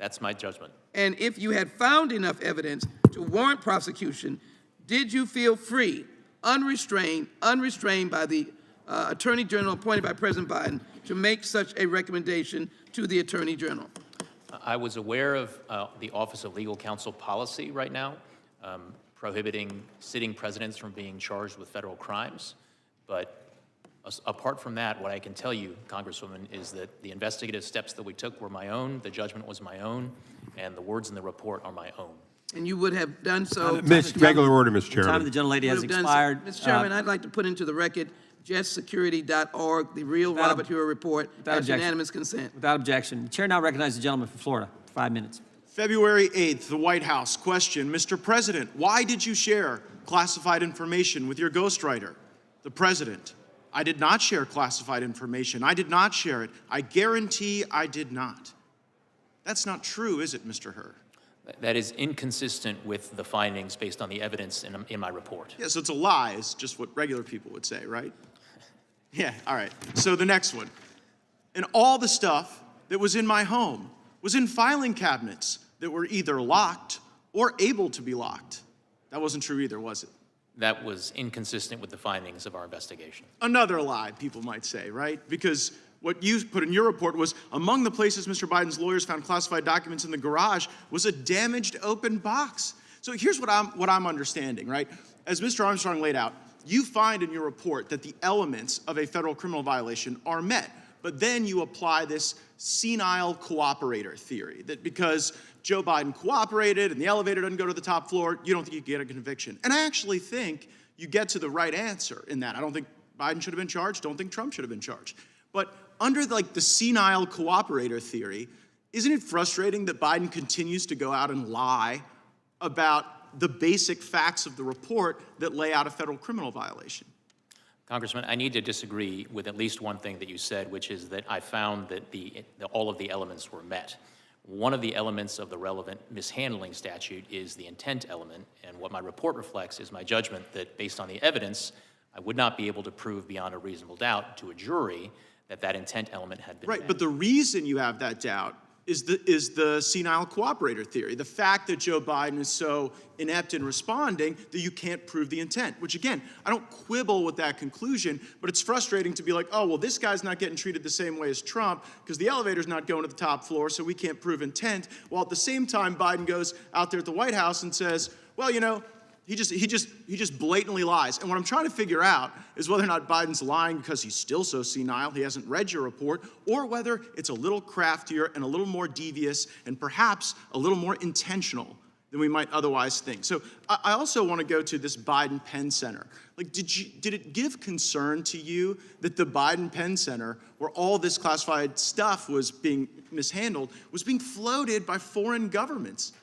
That's my judgment. And if you had found enough evidence to warrant prosecution, did you feel free, unrestrained by the Attorney General appointed by President Biden to make such a recommendation to the Attorney General? I was aware of the Office of Legal Counsel policy right now, prohibiting sitting presidents from being charged with federal crimes. But apart from that, what I can tell you, Congresswoman, is that the investigative steps that we took were my own, the judgment was my own, and the words in the report are my own. And you would have done so. Regular order, Mr. The time of Chairman. the gentlelady has Would have done so. expired. Mr. Chairman, I'd like to put into the record justsecurity.org, the real Without Robert Hur report, without as objection. unanimous consent. Without objection. The chair now recognizes the gentleman from Florida for 5 minutes. February 8th, the White House. Question, Mr. President, why did you share classified information with your ghostwriter? The President, I did not share classified information. I did not share it. I guarantee I did not. That's not true, is it, Mr. Hur? That is inconsistent with the findings based on the evidence in my report. Yeah, so it's a lie, is just what regular people would say, right? Yeah, all right. So the next one. And all the stuff that was in my home was in filing cabinets that were either locked or able to be locked. That wasn't true either, was it? That was inconsistent with the findings of our investigation. Another lie, people might say, right? Because what you put in your report was among the places Mr. Biden's lawyers found classified documents in the garage was a damaged open box. So here's what I'm understanding, right? As Mr. Armstrong laid out, you find in your report that the elements of a federal criminal violation are met, but then you apply this senile cooperator theory that because Joe Biden cooperated and the elevator doesn't go to the top floor, you don't think you get a conviction. And I actually think you get to the right answer in that. I don't think Biden should have been charged, don't think Trump should have been charged. But under the senile cooperator theory, isn't it frustrating that Biden continues to go out and lie about the basic facts of the report that lay out a federal criminal violation? Congressman, I need to disagree with at least one thing that you said, which is that I found that all of the elements were met. One of the elements of the relevant mishandling statute is the intent element, and what my report reflects is my judgment that based on the evidence, I would not be able to prove beyond a reasonable doubt to a jury that that intent element had been met. Right, but the reason you have that doubt is the senile cooperator theory. The fact that Joe Biden is so inept in responding that you can't prove the intent, which again, I don't quibble with that conclusion, but it's frustrating to be like, oh, well, this guy's not getting treated the same way as Trump because the elevator's not going to the top floor, so we can't prove intent. While at the same time, Biden goes out there at the White House and says, well, you know, he just blatantly lies. And what I'm trying to figure out is whether or not Biden's lying because he's still so senile, he hasn't read your report, or whether it's a little craftier and a little more devious and perhaps a little more intentional than we might otherwise think. So I also want to go to this Biden Penn Center. Like, did it give concern to you that the Biden Penn Center, where all this classified stuff was being mishandled, was being floated by foreign governments?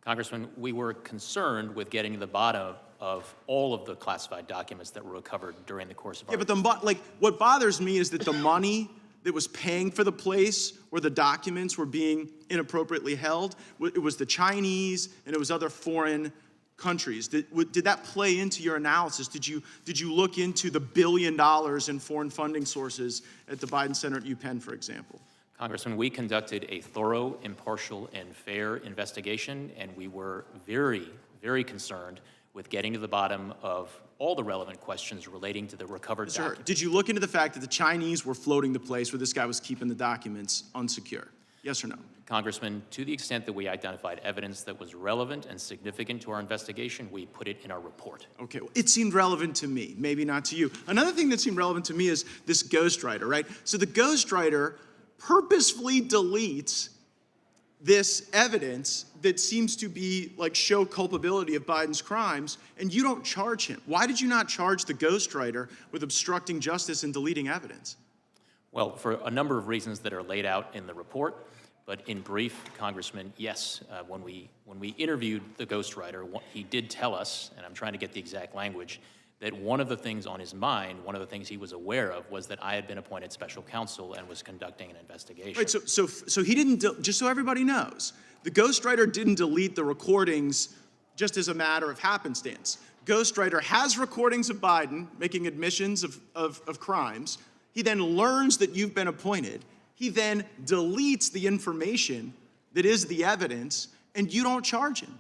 Congressman, we were concerned with getting to the bottom of all of the classified documents that were recovered during the course of our... Yeah, but what bothers me is that the money that was paying for the place where the documents were being inappropriately held, it was the Chinese and it was other foreign countries. Did that play into your analysis? Did you look into the $1 billion in foreign funding sources at the Biden Center at UPenn, for example? Congressman, we conducted a thorough, impartial, and fair investigation, and we were very, very concerned with getting to the bottom of all the relevant questions relating to the recovered documents. Did you look into the fact that the Chinese were floating the place where this guy was keeping the documents unsecure? Yes or no? Congressman, to the extent that we identified evidence that was relevant and significant to our investigation, we put it in our report. Okay, well, it seemed relevant to me, maybe not to you. Another thing that seemed relevant to me is this ghostwriter, right? So the ghostwriter purposefully deletes this evidence that seems to be show culpability of Biden's crimes, and you don't charge him. Why did you not charge the ghostwriter with obstructing justice and deleting evidence? Well, for a number of reasons that are laid out in the report, but in brief, Congressman, yes, when we interviewed the ghostwriter, he did tell us, and I'm trying to get the exact language, that one of the things on his mind, one of the things he was aware of, was that I had been appointed special counsel and was conducting an investigation. Right, so he didn't, just so everybody knows, the ghostwriter didn't delete the recordings just as a matter of happenstance. Ghostwriter has recordings of Biden making admissions of crimes. He then learns that you've been appointed. He then deletes the information that is the evidence, and you don't charge him.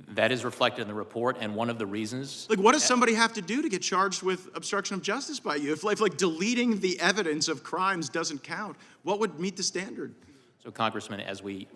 That is reflected in the report, and one of the reasons. Like, what does somebody have to do to get charged with obstruction of justice by you? If like deleting the evidence of crimes doesn't count, what would meet the standard? So, Congressman, as we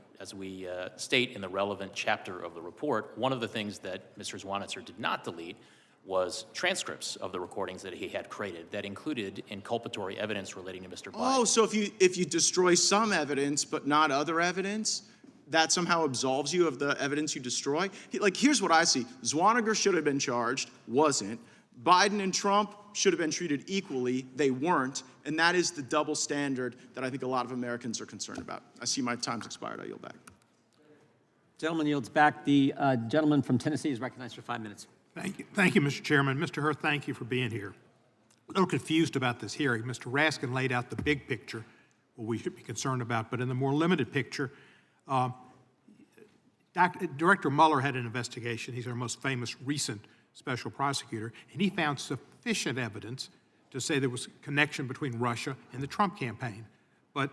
state in the relevant chapter of the report, one of the things that Mr. Zwanitzer did not delete was transcripts of the recordings that he had created that included inculpatory evidence relating to Mr. Biden. Oh, so if you destroy some evidence but not other evidence, that somehow absolves you of the evidence you destroy? Like, here's what I see. Zwanniger should have been charged, wasn't. Biden and Trump should have been treated equally, they weren't. And that is the double standard that I think a lot of Americans are concerned about. I see my time's expired. I yield back. Gentleman yields back. The gentleman from Tennessee is recognized for 5 minutes. Thank you, Mr. Chairman. Mr. Hur, thank you for being here. A little confused about this hearing. Mr. Raskin laid out the big picture, what we should be concerned about, but in the more limited picture, Director Mueller had an investigation. He's our most famous recent special prosecutor, and he found sufficient evidence to say there was a connection between Russia and the Trump campaign. But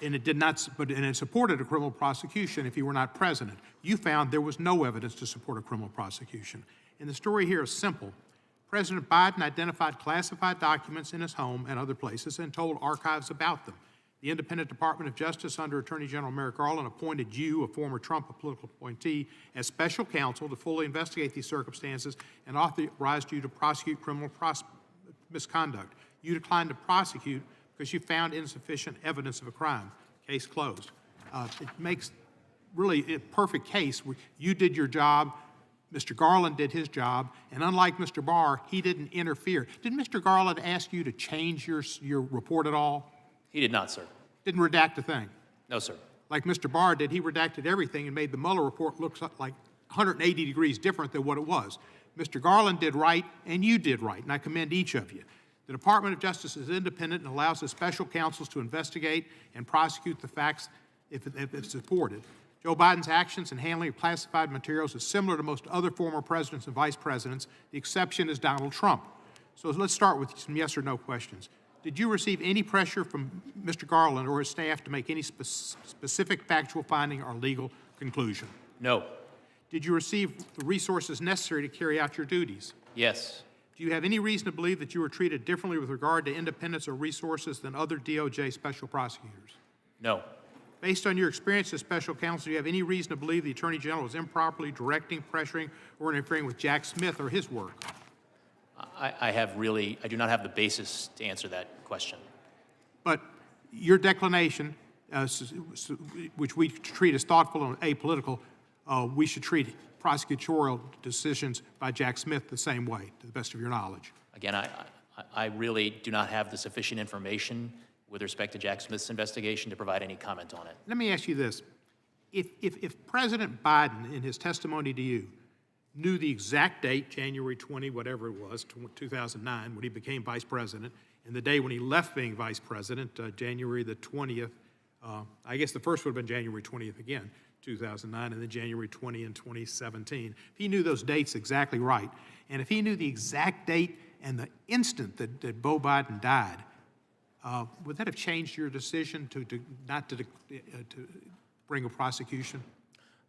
it supported a criminal prosecution if he were not president. You found there was no evidence to support a criminal prosecution. And the story here is simple. President Biden identified classified documents in his home and other places and told archives about them. The Independent Department of Justice under Attorney General Merrick Garland appointed you, a former Trump political appointee, as special counsel to fully investigate these circumstances and authorized you to prosecute criminal misconduct. You declined to prosecute because you found insufficient evidence of a crime. Case closed. It makes really a perfect case where you did your job, Mr. Garland did his job, and unlike Mr. Barr, he didn't interfere. Did Mr. Garland ask you to change your report at all? He did not, sir. Didn't redact a thing? No, sir. Like Mr. Barr did, he redacted everything and made the Mueller report look like 180 degrees different than what it was. Mr. Garland did right, and you did right, and I commend each of you. The Department of Justice is independent and allows the special counsels to investigate and prosecute the facts if it's supported. Joe Biden's actions in handling of classified materials is similar to most other former presidents and vice presidents. The exception is Donald Trump. So let's start with some yes or no questions. Did you receive any pressure from Mr. Garland or his staff to make any specific factual finding or legal conclusion? No. Did you receive the resources necessary to carry out your duties? Yes. Do you have any reason to believe that you were treated differently with regard to independence or resources than other DOJ special prosecutors? No. Based on your experience as special counsel, do you have any reason to believe the Attorney General was improperly directing, pressuring, or interfering with Jack Smith or his work? I do not have the basis to answer that question. But your declination, which we treat as thoughtful and apolitical, we should treat prosecutorial decisions by Jack Smith the same way, to the best of your knowledge. Again, I really do not have the sufficient information with respect to Jack Smith's investigation to provide any comment on it. Let me ask you this. If President Biden, in his testimony to you, knew the exact date, January 20, whatever it was, 2009, when he became vice president, and the day when he left being vice president, January the 20th, I guess the first would have been January 20th again, 2009, and then January 20 in 2017. If he knew those dates exactly right, and if he knew the exact date and the instant that Beau Biden died, would that have changed your decision to not to bring a prosecution?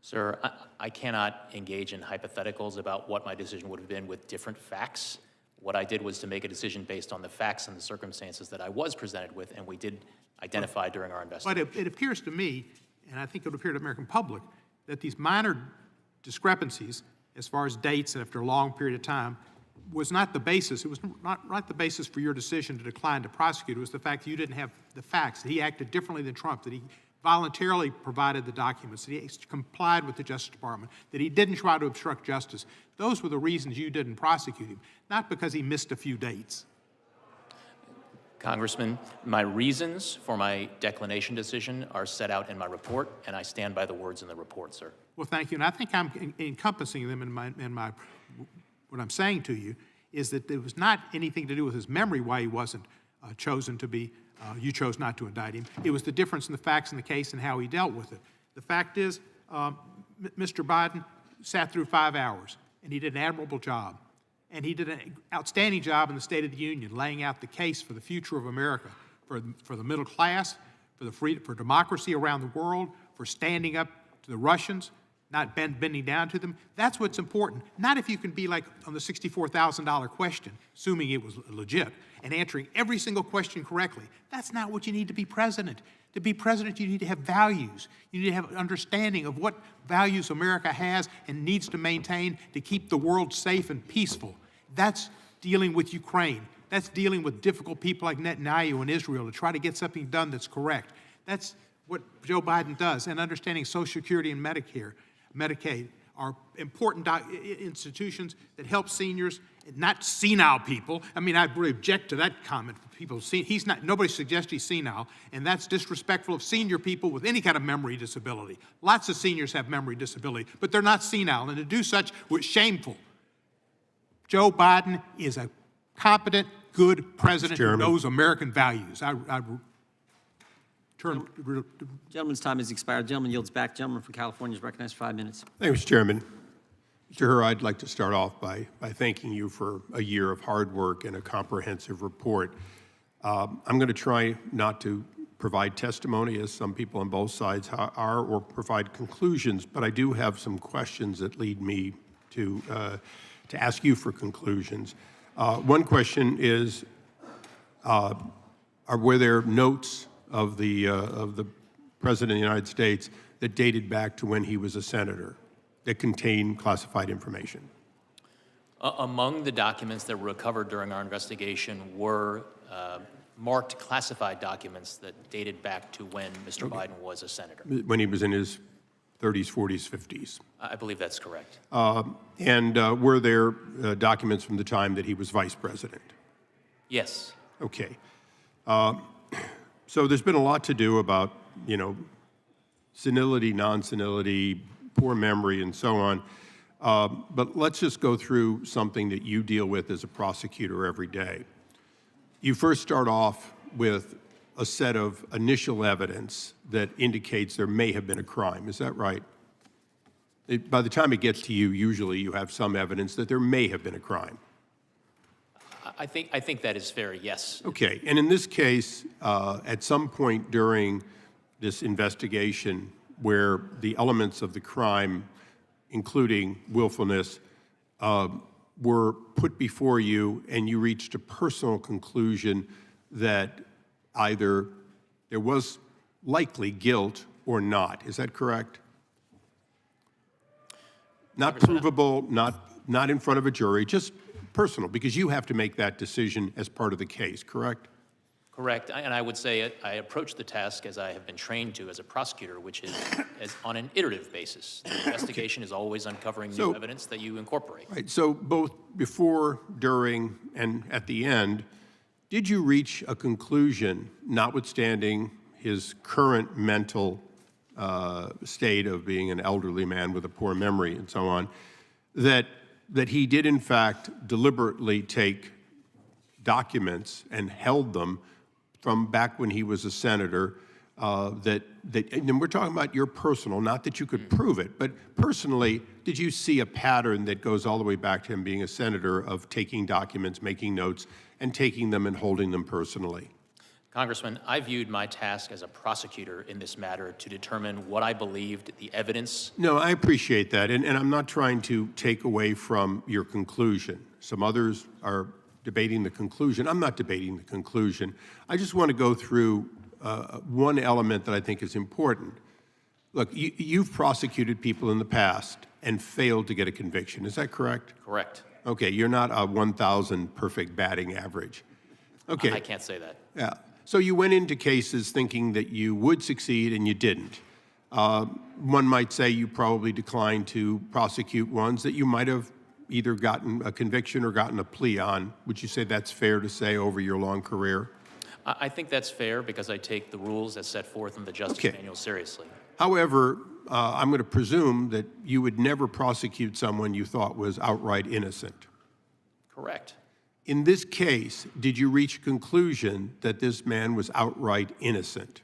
Sir, I cannot engage in hypotheticals about what my decision would have been with different facts. What I did was to make a decision based on the facts and the circumstances that I was presented with, and we did identify during our investigation. But it appears to me, and I think it would appear to the American public, that these minor discrepancies, as far as dates and after a long period of time, was not the basis. It was not the basis for your decision to decline to prosecute. It was the fact that you didn't have the facts, that he acted differently than Trump, that he voluntarily provided the documents, that he complied with the Justice Department, that he didn't try to obstruct justice. Those were the reasons you didn't prosecute him, not because he missed a few dates. Congressman, my reasons for my declination decision are set out in my report, and I stand by the words in the report, sir. Well, thank you. And I think I'm encompassing them in my what I'm saying to you is that it was not anything to do with his memory why he wasn't chosen to be, you chose not to indict him. It was the difference in the facts in the case and how he dealt with it. The fact is, Mr. Biden sat through 5 hours, and he did an admirable job. And he did an outstanding job in the State of the Union, laying out the case for the future of America, for the middle class, for democracy around the world, for standing up to the Russians, not bending down to them. That's what's important. Not if you can be like on the $64,000 question, assuming it was legit, and answering every single question correctly. That's not what you need to be president. To be president, you need to have values. You need to have an understanding of what values America has and needs to maintain to keep the world safe and peaceful. That's dealing with Ukraine. That's dealing with difficult people like Netanyahu in Israel to try to get something done that's correct. That's what Joe Biden does. And understanding Social Security and Medicaid are important institutions that help seniors, not senile people. I mean, I really object to that comment. People, nobody suggests he's senile, and that's disrespectful of senior people with any kind of memory disability. Lots of seniors have memory disability, but they're not senile, and to do such was shameful. Joe Biden is a competent, good president who knows American values. Gentleman's time has expired. Gentleman yields back. Gentleman from California is recognized for 5 minutes. Thank you, Mr. Chairman. Mr. Hur, I'd like to start off by thanking you for a year of hard work and a comprehensive report. I'm going to try not to provide testimony, as some people on both sides are, or provide conclusions, but I do have some questions that lead me to ask you for conclusions. One question is, were there notes of the President of the United States that dated back to when he was a senator that contained classified information? Among the documents that were recovered during our investigation were marked classified documents that dated back to when Mr. Biden was a senator. When he was in his 30s, 40s, 50s? I believe that's correct. And were there documents from the time that he was vice president? Yes. Okay. So there's been a lot to do about, senility, non-senility, poor memory, and so on. But let's just go through something that you deal with as a prosecutor every day. You first start off with a set of initial evidence that indicates there may have been a crime. Is that right? By the time it gets to you, usually you have some evidence that there may have been a crime. I think that is fair, yes. Okay, and in this case, at some point during this investigation where the elements of the crime, including willfulness, were put before you and you reached a personal conclusion that either there was likely guilt or not. Is that correct? Not provable, not in front of a jury, just personal, because you have to make that decision as part of the case, correct? Correct, and I would say I approach the task as I have been trained to as a prosecutor, which is on an iterative basis. The investigation is always uncovering new evidence that you incorporate. Right, so both before, during, and at the end, did you reach a conclusion, notwithstanding his current mental state of being an elderly man with a poor memory and so on, that he did in fact deliberately take documents and held them from back when he was a senator, and we're talking about your personal, not that you could prove it, but personally, did you see a pattern that goes all the way back to him being a senator of taking documents, making notes, and taking them and holding them personally? Congressman, I viewed my task as a prosecutor in this matter to determine what I believed the evidence. No, I appreciate that, and I'm not trying to take away from your conclusion. Some others are debating the conclusion. I'm not debating the conclusion. I just want to go through one element that I think is important. Look, you've prosecuted people in the past and failed to get a conviction. Is that correct? Correct. Okay, you're not a 1,000 perfect batting average. Okay. I can't say that. Yeah. So you went into cases thinking that you would succeed and you didn't. One might say you probably declined to prosecute ones that you might have either gotten a conviction or gotten a plea on. Would you say that's fair to say over your long career? I think that's fair because I take the rules as set forth in the Justice Manual seriously. However, I'm going to presume that you would never prosecute someone you thought was outright innocent. Correct. In this case, did you reach a conclusion that this man was outright innocent?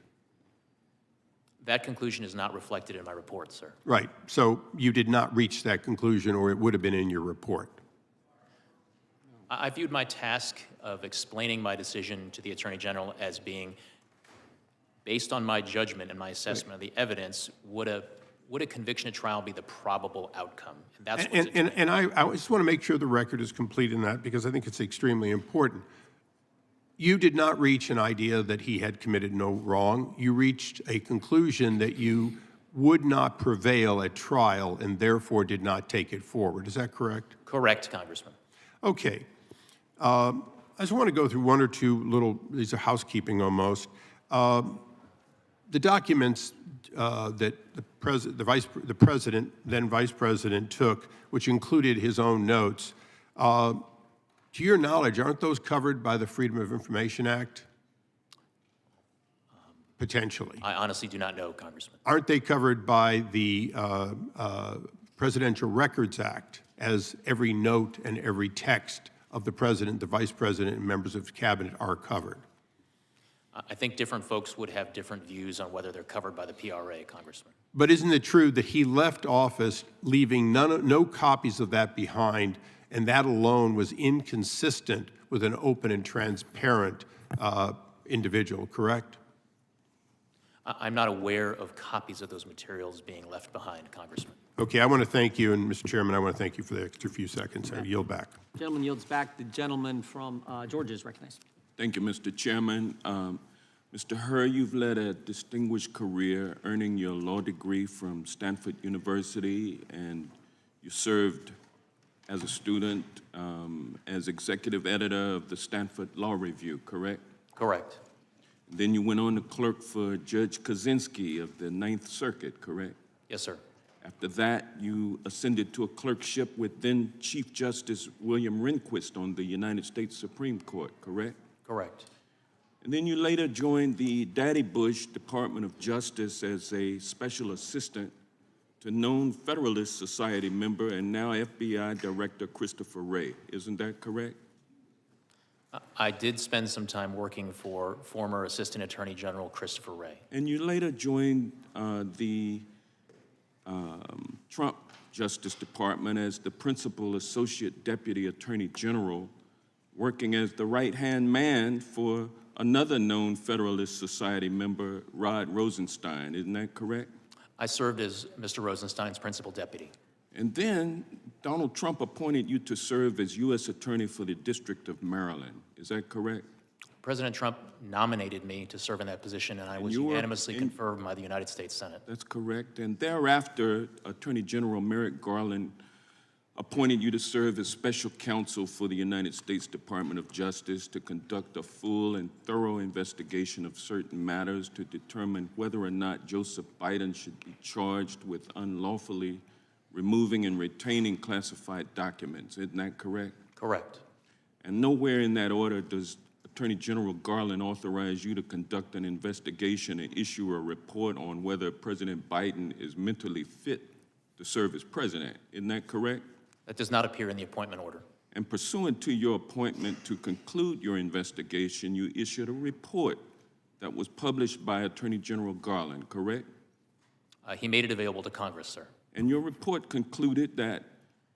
That conclusion is not reflected in my report, sir. Right. So you did not reach that conclusion, or it would have been in your report. I viewed my task of explaining my decision to the Attorney General as being based on my judgment and my assessment of the evidence. Would a conviction at trial be the probable outcome? And that's what's at stake. And I just want to make sure the record is complete in that, because I think it's extremely important. You did not reach an idea that he had committed no wrong. You reached a conclusion that you would not prevail at trial and therefore did not take it forward. Is that correct? Correct, Congressman. Okay. I just want to go through one or two little, these are housekeeping almost. The documents that the president, then vice president, took, which included his own notes, to your knowledge, aren't those covered by the Freedom of Information Act? Potentially. I honestly do not know, Congressman. Aren't they covered by the Presidential Records Act, as every note and every text of the president, the vice president, and members of the cabinet are covered? I think different folks would have different views on whether they're covered by the PRA, Congressman. But isn't it true that he left office leaving no copies of that behind, and that alone was inconsistent with an open and transparent individual, correct? I'm not aware of copies of those materials being left behind, Congressman. Okay, I want to thank you, and Mr. Chairman, I want to thank you for the extra few seconds. I yield back. Gentleman yields back. The gentleman from Georgia is recognized. Thank you, Mr. Chairman. Mr. Hur, you've led a distinguished career, earning your law degree from Stanford University, and you served as a student as executive editor of the Stanford Law Review, correct? Correct. Then you went on to clerk for Judge Kaczynski of the Ninth Circuit, correct? Yes, sir. After that, you ascended to a clerkship with then Chief Justice William Rehnquist on the United States Supreme Court, correct? Correct. And then you later joined the Daddy Bush Department of Justice as a special assistant to known Federalist Society member and now FBI Director Christopher Wray. Isn't that correct? I did spend some time working for former Assistant Attorney General Christopher Wray. And you later joined the Trump Justice Department as the Principal Associate Deputy Attorney General, working as the right-hand man for another known Federalist Society member, Rod Rosenstein. Isn't that correct? I served as Mr. Rosenstein's principal deputy. And then Donald Trump appointed you to serve as U.S. Attorney for the District of Maryland. Is that correct? President Trump nominated me to serve in that position, and I was unanimously confirmed by the United States Senate. That's correct. And thereafter, Attorney General Merrick Garland appointed you to serve as special counsel for the United States Department of Justice to conduct a full and thorough investigation of certain matters to determine whether or not Joseph Biden should be charged with unlawfully removing and retaining classified documents. Isn't that correct? Correct. And nowhere in that order does Attorney General Garland authorize you to conduct an investigation and issue a report on whether President Biden is mentally fit to serve as president. Isn't that correct? That does not appear in the appointment order. And pursuant to your appointment to conclude your investigation, you issued a report that was published by Attorney General Garland, correct? He made it available to Congress, sir. And your report concluded that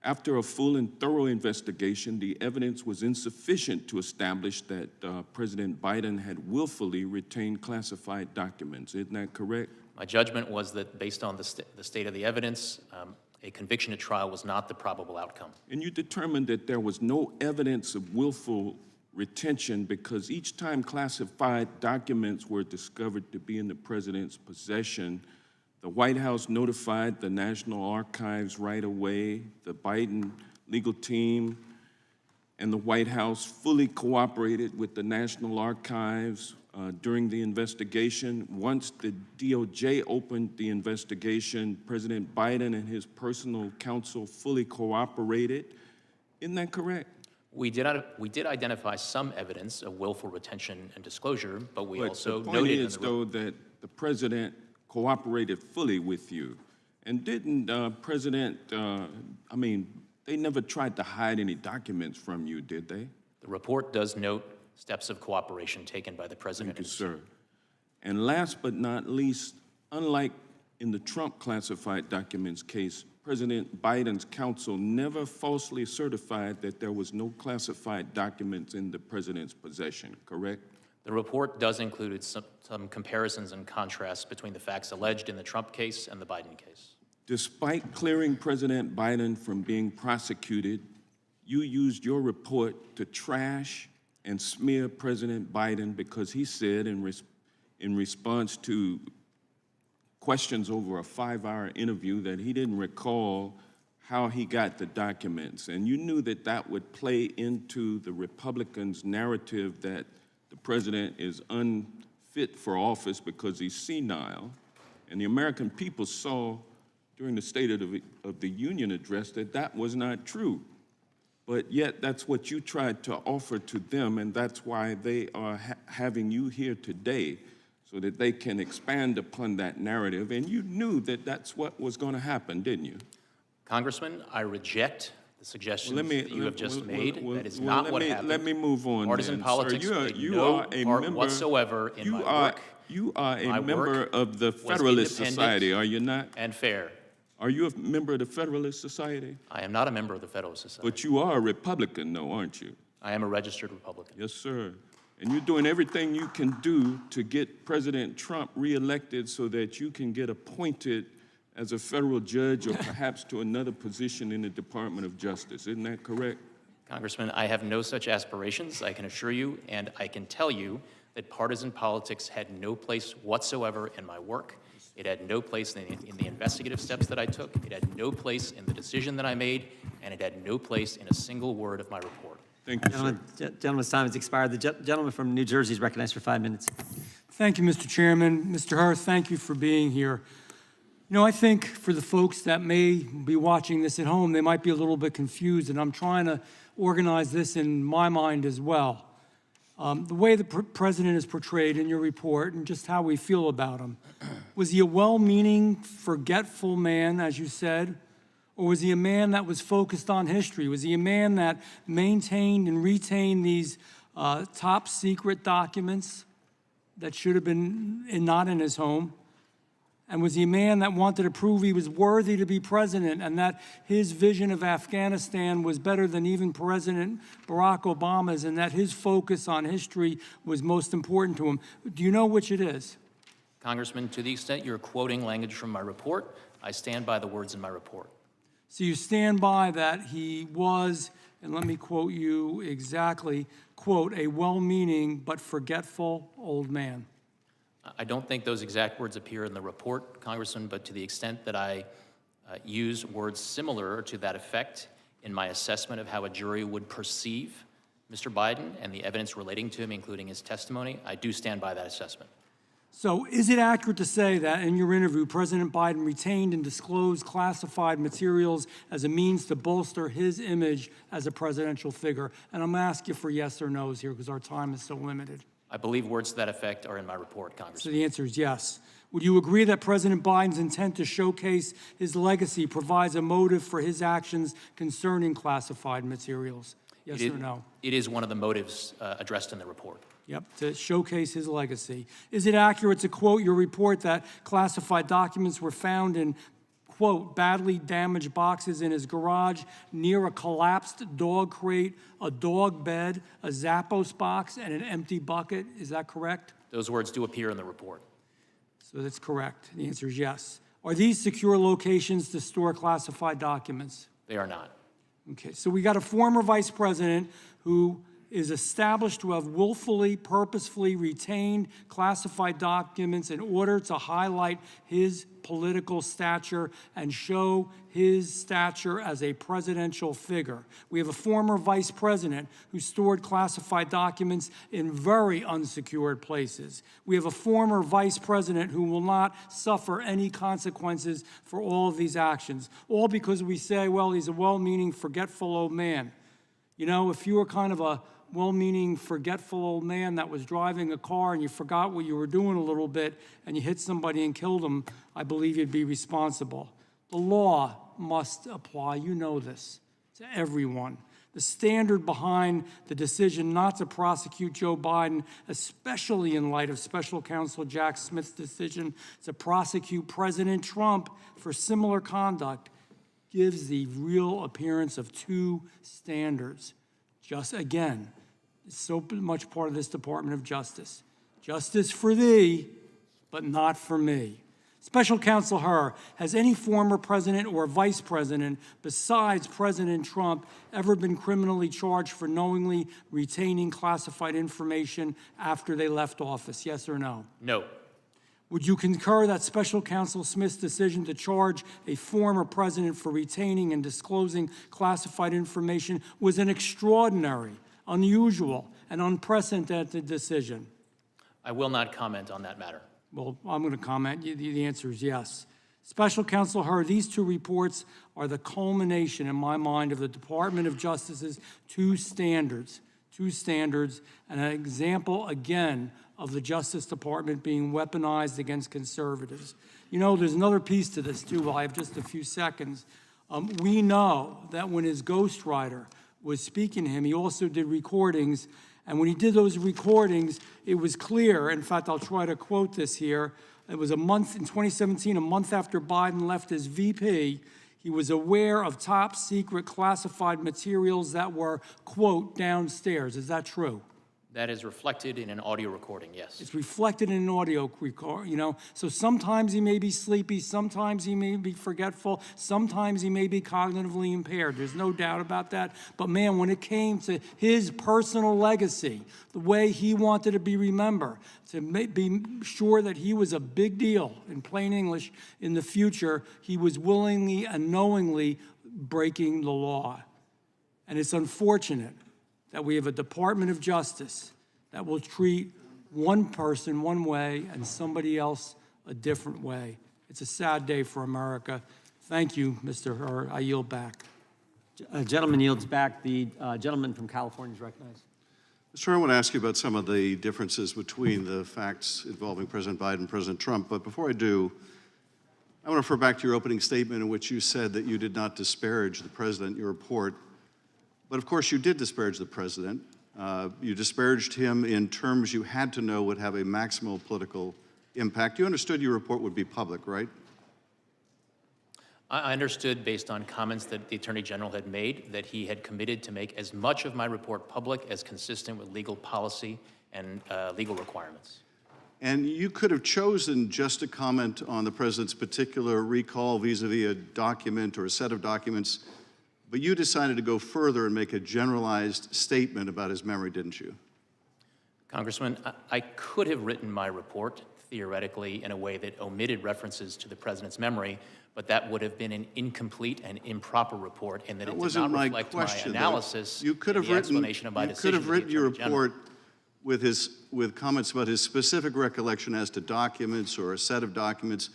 after a full and thorough investigation, the evidence was insufficient to establish that President Biden had willfully retained classified documents. Isn't that correct? My judgment was that based on the state of the evidence, a conviction at trial was not the probable outcome. And you determined that there was no evidence of willful retention because each time classified documents were discovered to be in the president's possession, the White House notified the National Archives right away. The Biden legal team and the White House fully cooperated with the National Archives during the investigation. Once the DOJ opened the investigation, President Biden and his personal counsel fully cooperated. Isn't that correct? We did identify some evidence of willful retention and disclosure, but we also the point noted is, though, that the president cooperated fully with you. And didn't they never tried to hide any documents from you, did they? The report does note steps of cooperation taken by the president. Thank you, sir. And last but not least, unlike in the Trump classified documents case, President Biden's counsel never falsely certified that there was no classified documents in the president's possession, correct? The report does include some comparisons and contrasts between the facts alleged in the Trump case and the Biden case. Despite clearing President Biden from being prosecuted, you used your report to trash and smear President Biden because he said in response to questions over a 5-hour interview that he didn't recall how he got the documents. And you knew that that would play into the Republicans' narrative that the president is unfit for office because he's senile. And the American people saw during the State of the Union address that that was not true. But yet that's what you tried to offer to them, and that's why they are having you here today, so that they can expand upon that narrative. And you knew that that's what was going to happen, didn't you? Congressman, I reject the suggestions that you have just made. That is not what happened. Let me move on. Partisan then. politics Sir, played no part whatsoever in my work. You are a My member work of the was Federalist independent Society, are you not? And fair. Are you a member of the Federalist Society? I am not a member of the Federalist Society. But you are a Republican, though, aren't you? I am a registered Republican. Yes, sir. And you're doing everything you can do to get President Trump reelected so that you can get appointed as a federal judge or perhaps to another position in the Department of Justice. Isn't that correct? Congressman, I have no such aspirations, I can assure you, and I can tell you that partisan politics had no place whatsoever in my work. It had no place in the investigative steps that I took. It had no place in the decision that I made, and it had no place in a single word of my report. Thank you, sir. Gentleman's time has expired. The gentleman from New Jersey is recognized for 5 minutes. Thank you, Mr. Chairman. Mr. Hur, thank you for being here. You know, I think for the folks that may be watching this at home, they might be a little bit confused, and I'm trying to organize this in my mind as well. The way the president is portrayed in your report and just how we feel about him. Was he a well-meaning, forgetful man, as you said? Or was he a man that was focused on history? Was he a man that maintained and retained these top secret documents that should have been not in his home? And was he a man that wanted to prove he was worthy to be president and that his vision of Afghanistan was better than even President Barack Obama's and that his focus on history was most important to him? Do you know which it is? Congressman, to the extent you're quoting language from my report, I stand by the words in my report. So you stand by that he was, and let me quote you exactly, quote, a well-meaning but forgetful old man. I don't think those exact words appear in the report, Congressman, but to the extent that I use words similar to that effect in my assessment of how a jury would perceive Mr. Biden and the evidence relating to him, including his testimony, I do stand by that assessment. So is it accurate to say that in your interview, President Biden retained and disclosed classified materials as a means to bolster his image as a presidential figure? And I'm asking you for yes or no's here because our time is so limited. I believe words to that effect are in my report, So Congressman. the answer is yes. Would you agree that President Biden's intent to showcase his legacy provides a motive for his actions concerning classified materials? Yes or no? It is one of the motives addressed in the report. Yep, to showcase his legacy. Is it accurate to quote your report that classified documents were found in, quote, badly damaged boxes in his garage near a collapsed dog crate, a dog bed, a Zappos box, and an empty bucket? Is that correct? Those words do appear in the report. So that's correct. The answer is yes. Are these secure locations to store classified documents? They are not. Okay, so we got a former vice president who is established to have willfully, purposefully retained classified documents in order to highlight his political stature and show his stature as a presidential figure. We have a former vice president who stored classified documents in very unsecured places. We have a former vice president who will not suffer any consequences for all of these actions, all because we say, well, he's a well-meaning, forgetful old man. You know, if you were kind of a well-meaning, forgetful old man that was driving a car and you forgot what you were doing a little bit and you hit somebody and killed them, I believe you'd be responsible. The law must apply, you know this, to everyone. The standard behind the decision not to prosecute Joe Biden, especially in light of Special Counsel Jack Smith's decision to prosecute President Trump for similar conduct, gives the real appearance of two standards. Just again, it's so much part of this Department of Justice. Justice for thee, but not for me. Special Counsel Hur, has any former president or vice president besides President Trump ever been criminally charged for knowingly retaining classified information after they left office? Yes or no? No. Would you concur that Special Counsel Smith's decision to charge a former president for retaining and disclosing classified information was an extraordinary, unusual, and unprecedented decision? I will not comment on that matter. Well, I'm going to comment. The answer is yes. Special Counsel Hur, these two reports are the culmination, in my mind, of the Department of Justice's two standards, and an example, again, of the Justice Department being weaponized against conservatives. You know, there's another piece to this, too. While I have just a few seconds. We know that when his ghostwriter was speaking to him, he also did recordings. And when he did those recordings, it was clear. In fact, I'll try to quote this here. It was a month in 2017, a month after Biden left as VP. He was aware of top secret classified materials that were, quote, downstairs. Is that true? That is reflected in an audio recording, yes. It's reflected in an audio record, you know. So sometimes he may be sleepy, sometimes he may be forgetful, sometimes he may be cognitively impaired. There's no doubt about that. But man, when it came to his personal legacy, the way he wanted to be remembered, to be sure that he was a big deal, in plain English, in the future, he was willingly and knowingly breaking the law. And it's unfortunate that we have a Department of Justice that will treat one person one way and somebody else a different way. It's a sad day for America. Thank you, Mr. Hur. I yield back. Gentleman yields back. The gentleman from California is recognized. Mr. Hur, I want to ask you about some of the differences between the facts involving President Biden and President Trump. But before I do, I want to refer back to your opening statement in which you said that you did not disparage the president in your report. But of course, you did disparage the president. You disparaged him in terms you had to know would have a maximal political impact. You understood your report would be public, right? I understood, based on comments that the Attorney General had made, that he had committed to make as much of my report public as consistent with legal policy and legal requirements. And you could have chosen just to comment on the president's particular recall vis-a-vis a document or a set of documents, but you decided to go further and make a generalized statement about his memory, didn't you? Congressman, I could have written my report, theoretically, in a way that omitted references to the president's memory, but that would have been an incomplete and improper report, in that it did not reflect my analysis you could have and the explanation of my decision. You could have written your report with comments about his specific recollection as to documents or a set of documents,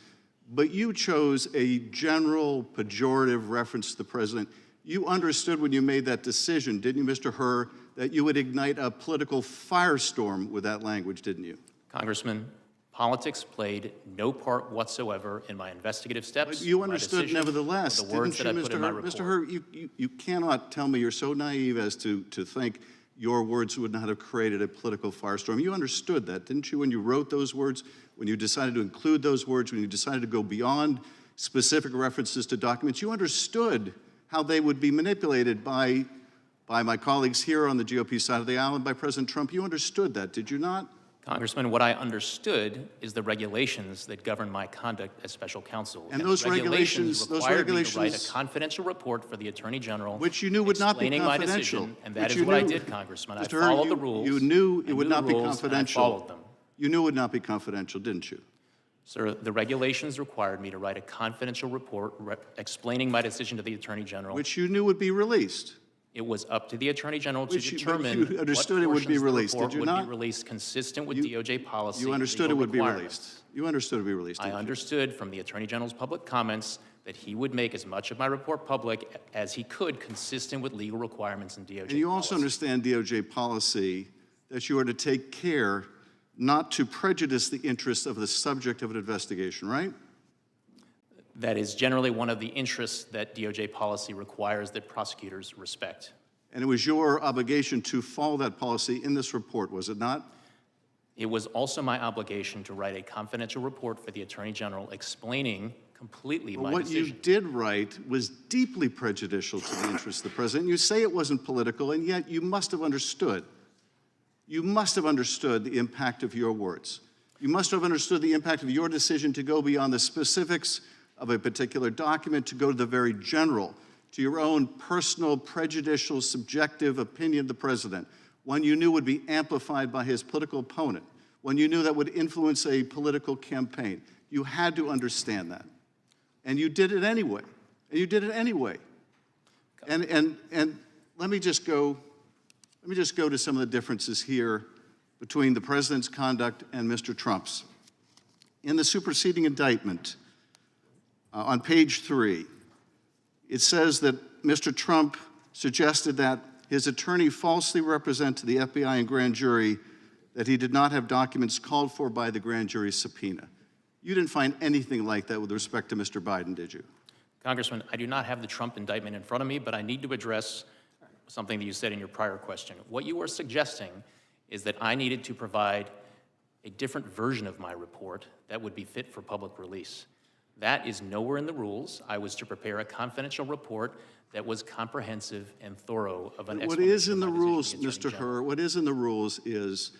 but you chose a general pejorative reference to the president. You understood when you made that decision, didn't you, Mr. Hur, that you would ignite a political firestorm with that language, didn't you? Congressman, politics played no part whatsoever in my investigative steps. But you understood nevertheless, the words didn't you, that I put in my report. Mr. Hur, you cannot tell me you're so naive as to think your words would not have created a political firestorm. You understood that, didn't you, when you wrote those words, when you decided to include those words, when you decided to go beyond specific references to documents? You understood how they would be manipulated by my colleagues here on the GOP side of the aisle and by President Trump. You understood that, did you not? Congressman, what I understood is the regulations that govern my conduct as special counsel. And those regulations required me to write a confidential report for the Attorney General, which you knew would not be confidential. My decision, and that is what I did, Congressman. I followed the rules. You knew it would not be confidential. I followed them. You knew it would not be confidential, didn't you? Sir, the regulations required me to write a confidential report explaining my decision to the Attorney General. Which you knew would be released. It was up to the Attorney General to determine you understood it would be released, did you not? Would be released consistent with DOJ policy. You understood it would be released. You understood it would be released. I understood from the Attorney General's public comments that he would make as much of my report public as he could, consistent with legal requirements in DOJ policy. And you also understand DOJ policy that you are to take care not to prejudice the interests of the subject of an investigation, right? That is generally one of the interests that DOJ policy requires that prosecutors respect. And it was your obligation to follow that policy in this report, was it not? It was also my obligation to write a confidential report for the Attorney General explaining completely Well, my what decision. you did write was deeply prejudicial to the interests of the president. You say it wasn't political, and yet you must have understood. You must have understood the impact of your words. You must have understood the impact of your decision to go beyond the specifics of a particular document, to go to the very general, to your own personal, prejudicial, subjective opinion of the president, one you knew would be amplified by his political opponent, one you knew that would influence a political campaign. You had to understand that. And you did it anyway. And you did it anyway. And let me just go to some of the differences here between the president's conduct and Mr. Trump's. In the superseding indictment, on page 3, it says that Mr. Trump suggested that his attorney falsely represent to the FBI and grand jury that he did not have documents called for by the grand jury subpoena. You didn't find anything like that with respect to Mr. Biden, did you? Congressman, I do not have the Trump indictment in front of me, but I need to address something that you said in your prior question. What you are suggesting is that I needed to provide a different version of my report that would be fit for public release. That is nowhere in the rules. I was to prepare a confidential report that was comprehensive and thorough of an explanation. What is in the of my decision rules, to the Attorney Mr. General. Hur, what is in the rules is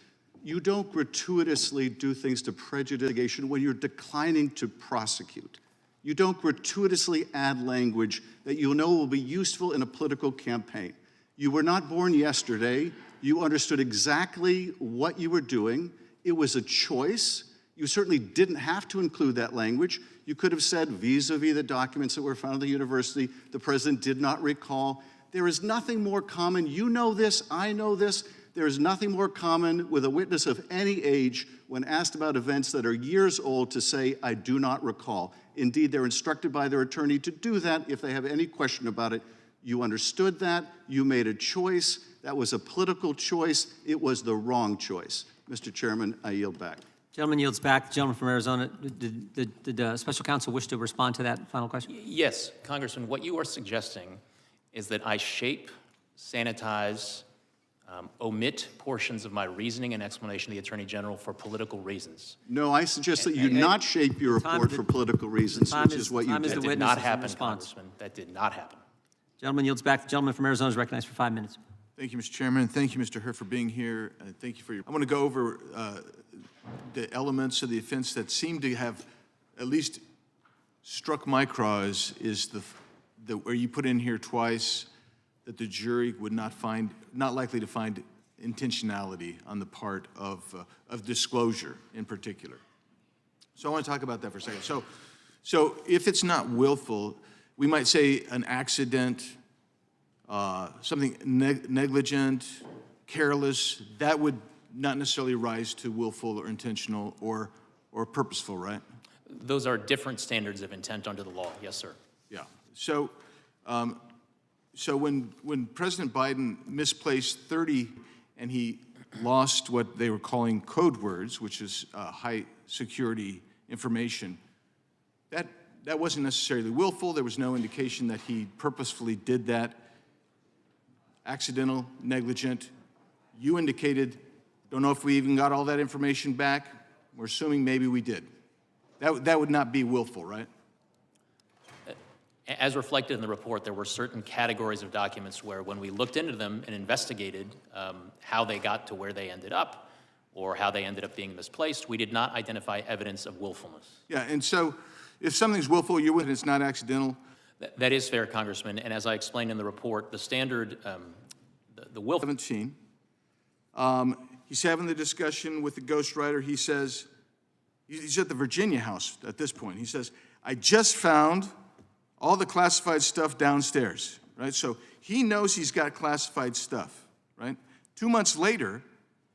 you don't gratuitously do things to prejudice litigation when you're declining to prosecute. You don't gratuitously add language that you know will be useful in a political campaign. You were not born yesterday. You understood exactly what you were doing. It was a choice. You certainly didn't have to include that language. You could have said, vis-a-vis the documents that were found at the university, the president did not recall. There is nothing more common. You know this, I know this. There is nothing more common with a witness of any age when asked about events that are years old to say, I do not recall. Indeed, they're instructed by their attorney to do that if they have any question about it. You understood that. You made a choice. That was a political choice. It was the wrong choice. Mr. Chairman, I yield back. Gentleman yields back. Gentleman from Arizona, did special counsel wish to respond to that final question? Yes, Congressman, what you are suggesting is that I shape, sanitize, omit portions of my reasoning and explanation to the Attorney General for political reasons. No, I suggest that you not shape your report for political reasons, which is what you did. That did not happen, Congressman. That did not happen. Gentleman yields back. The gentleman from Arizona is recognized for 5 minutes. Thank you, Mr. Chairman. Thank you, Mr. Hur, for being here. Thank you for your. I want to go over the elements of the offense that seem to have at least struck my craw is the where you put in here twice that the jury would not likely to find intentionality on the part of disclosure in particular. So I want to talk about that for a second. So if it's not willful, we might say an accident, something negligent, careless, that would not necessarily rise to willful or intentional or purposeful, right? Those are different standards of intent under the law. Yes, sir. Yeah. So when President Biden misplaced 30 and he lost what they were calling code words, which is high security information, that wasn't necessarily willful. There was no indication that he purposefully did that. Accidental, negligent. You indicated, don't know if we even got all that information back. We're assuming maybe we did. That would not be willful, right? As reflected in the report, there were certain categories of documents where when we looked into them and investigated how they got to where they ended up or how they ended up being misplaced, we did not identify evidence of willfulness. Yeah, and so if something's willful, you're with it, it's not accidental. That is fair, Congressman, and as I explained in the report, the standard, the willful. 17. He's having the discussion with the ghostwriter. He says, he's at the Virginia house at this point. He says, I just found all the classified stuff downstairs, right? So he knows he's got classified stuff, right? 2 months later,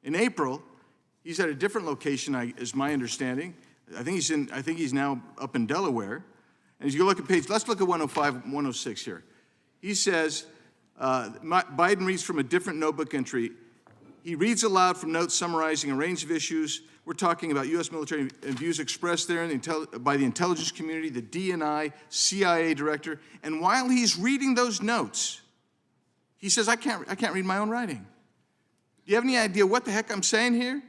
in April, he's at a different location, is my understanding. I think he's now up in Delaware. And as you look at let's look at 105, 106 here. He says, Biden reads from a different notebook entry. He reads aloud from notes summarizing a range of issues. We're talking about U.S. military views expressed there by the intelligence community, the DNI, CIA director. And while he's reading those notes, he says, I can't read my own writing. Do you have any idea what the heck I'm saying here?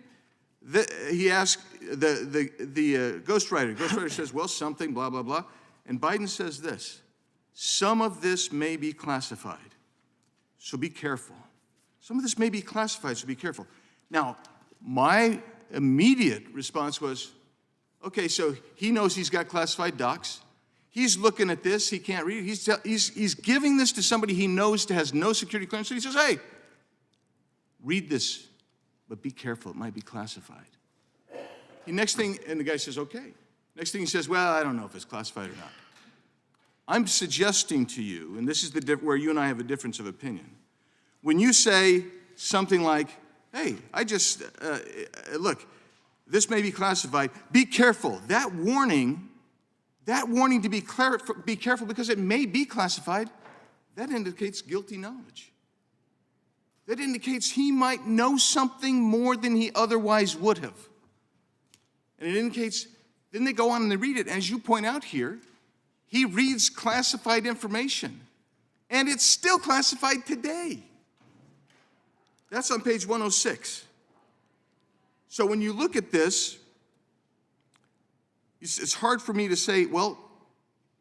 He asked the ghostwriter. Ghostwriter says, well, something, blah, blah, blah. And Biden says this, some of this may be classified, so be careful. Some of this may be classified, so be careful. Now, my immediate response was, okay, so he knows he's got classified docs. He's looking at this, he can't read it. He's giving this to somebody he knows has no security clearance. So he says, hey, read this, but be careful, it might be classified. The next thing, and the guy says, okay. Next thing he says, well, I don't know if it's classified or not. I'm suggesting to you, and this is where you and I have a difference of opinion. When you say something like, hey, look, this may be classified, be careful. That warning to be careful because it may be classified, that indicates guilty knowledge. That indicates he might know something more than he otherwise would have. And it indicates, then they go on and they read it. As you point out here, he reads classified information. And it's still classified today. That's on page 106. So when you look at this, it's hard for me to say, well,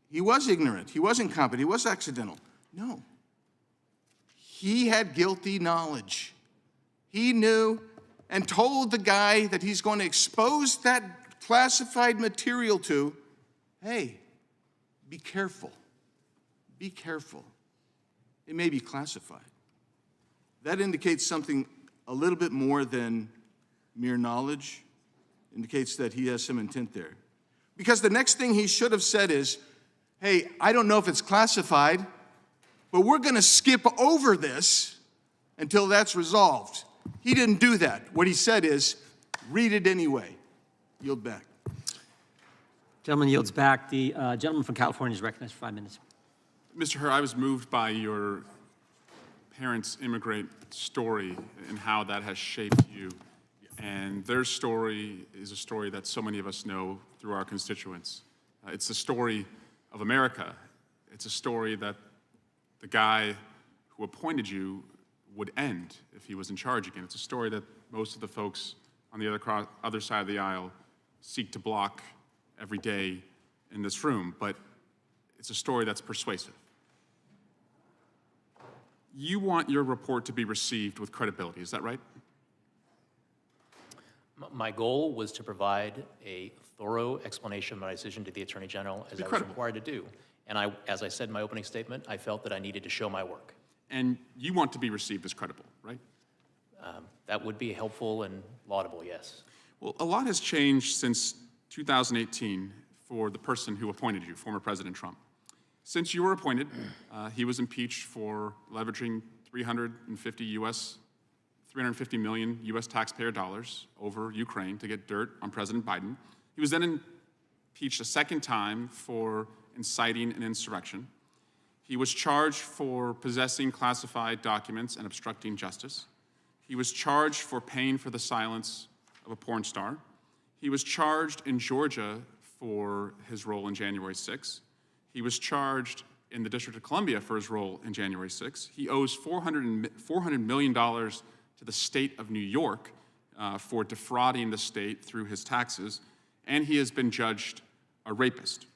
he was ignorant, he was incompetent, he was accidental. No. He had guilty knowledge. He knew and told the guy that he's going to expose that classified material to, hey, be careful. Be careful. It may be classified. That indicates something a little bit more than mere knowledge. It indicates that he has some intent there. Because the next thing he should have said is, hey, I don't know if it's classified, but we're going to skip over this until that's resolved. He didn't do that. What he said is, read it anyway. Yield back. Gentleman yields back. The gentleman from California is recognized for 5 minutes. Mr. Hur, I was moved by your parents' immigrant story and how that has shaped you. And their story is a story that so many of us know through our constituents. It's the story of America. It's a story that the guy who appointed you would end if he was in charge again. It's a story that most of the folks on the other side of the aisle seek to block every day in this room, but it's a story that's persuasive. You want your report to be received with credibility, is that right? My goal was to provide a thorough explanation of my decision to the Attorney General as I was required to do. And as I said in my opening statement, I felt that I needed to show my work. And you want to be received as credible, right? That would be helpful and laudable, yes. Well, a lot has changed since 2018 for the person who appointed you, former President Trump. Since you were appointed, he was impeached for leveraging 350 million U.S. taxpayer dollars over Ukraine to get dirt on President Biden. He was then impeached a second time for inciting an insurrection. He was charged for possessing classified documents and obstructing justice. He was charged for paying for the silence of a porn star. He was charged in Georgia for his role in January 6th. He was charged in the District of Columbia for his role in January 6th. He owes $400 million to the state of New York for defrauding the state through his taxes, and he has been judged a rapist.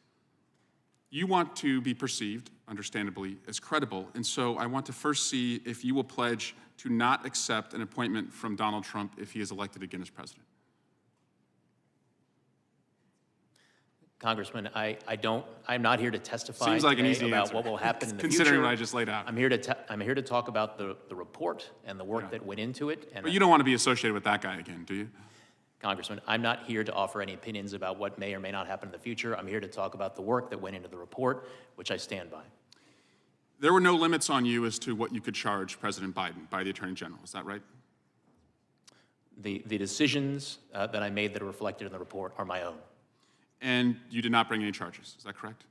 You want to be perceived, understandably, as credible, and so I want to first see if you will pledge to not accept an appointment from Donald Trump if he is elected again as president. Congressman, I'm not here to testify Seems like an today easy about answer, what will happen in the future. considering what I just laid out. I'm here to talk about the report and the work that went into it. And But you don't want to be associated with that guy again, do you? Congressman, I'm not here to offer any opinions about what may or may not happen in the future. I'm here to talk about the work that went into the report, which I stand by. There were no limits on you as to what you could charge President Biden by the Attorney General, is that right? The decisions that I made that are reflected in the report are my own. And you did not bring any charges, is that correct?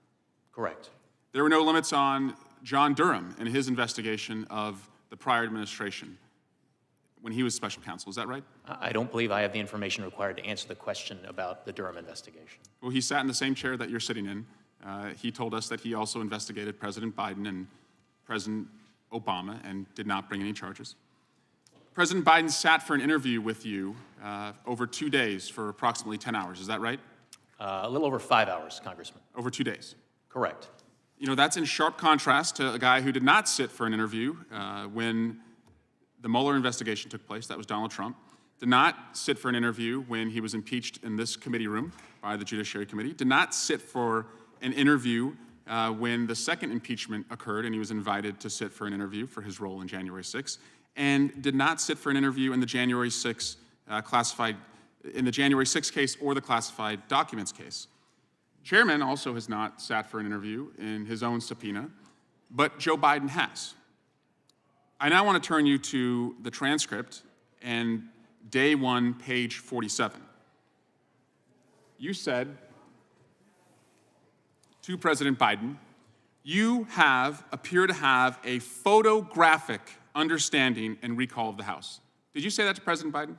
Correct. There were no limits on John Durham and his investigation of the prior administration when he was special counsel, is that right? I don't believe I have the information required to answer the question about the Durham investigation. Well, he sat in the same chair that you're sitting in. He told us that he also investigated President Biden and President Obama and did not bring any charges. President Biden sat for an interview with you over 2 days for approximately 10 hours. Is that right? A little over 5 hours, Congressman. Over 2 days. Correct. You know, that's in sharp contrast to a guy who did not sit for an interview when the Mueller investigation took place. That was Donald Trump. Did not sit for an interview when he was impeached in this committee room by the Judiciary Committee. Did not sit for an interview when the second impeachment occurred and he was invited to sit for an interview for his role in January 6th. And did not sit for an interview in the January 6th case or the classified documents case. Chairman also has not sat for an interview in his own subpoena, but Joe Biden has. I now want to turn you to the transcript and day 1, page 47. You said to President Biden, you appear to have a photographic understanding and recall of the House. Did you say that to President Biden?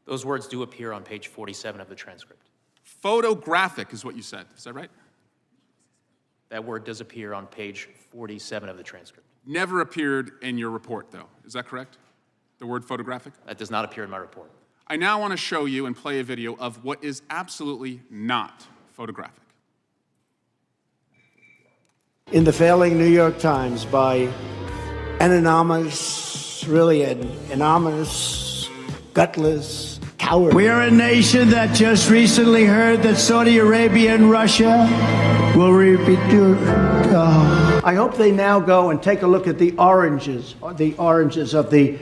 Those words do appear on page 47 of the transcript. Photographic is what you said. Is that right? That word does appear on page 47 of the transcript. Never appeared in your report, though. Is that correct? The word photographic? That does not appear in my report. I now want to show you and play a video of what is absolutely not photographic. In the failing New York Times by an anonymous, really an anonymous, gutless coward. We are a nation that just recently heard that Saudi Arabia and Russia will repeat. I hope they now go and take a look at the oranges of the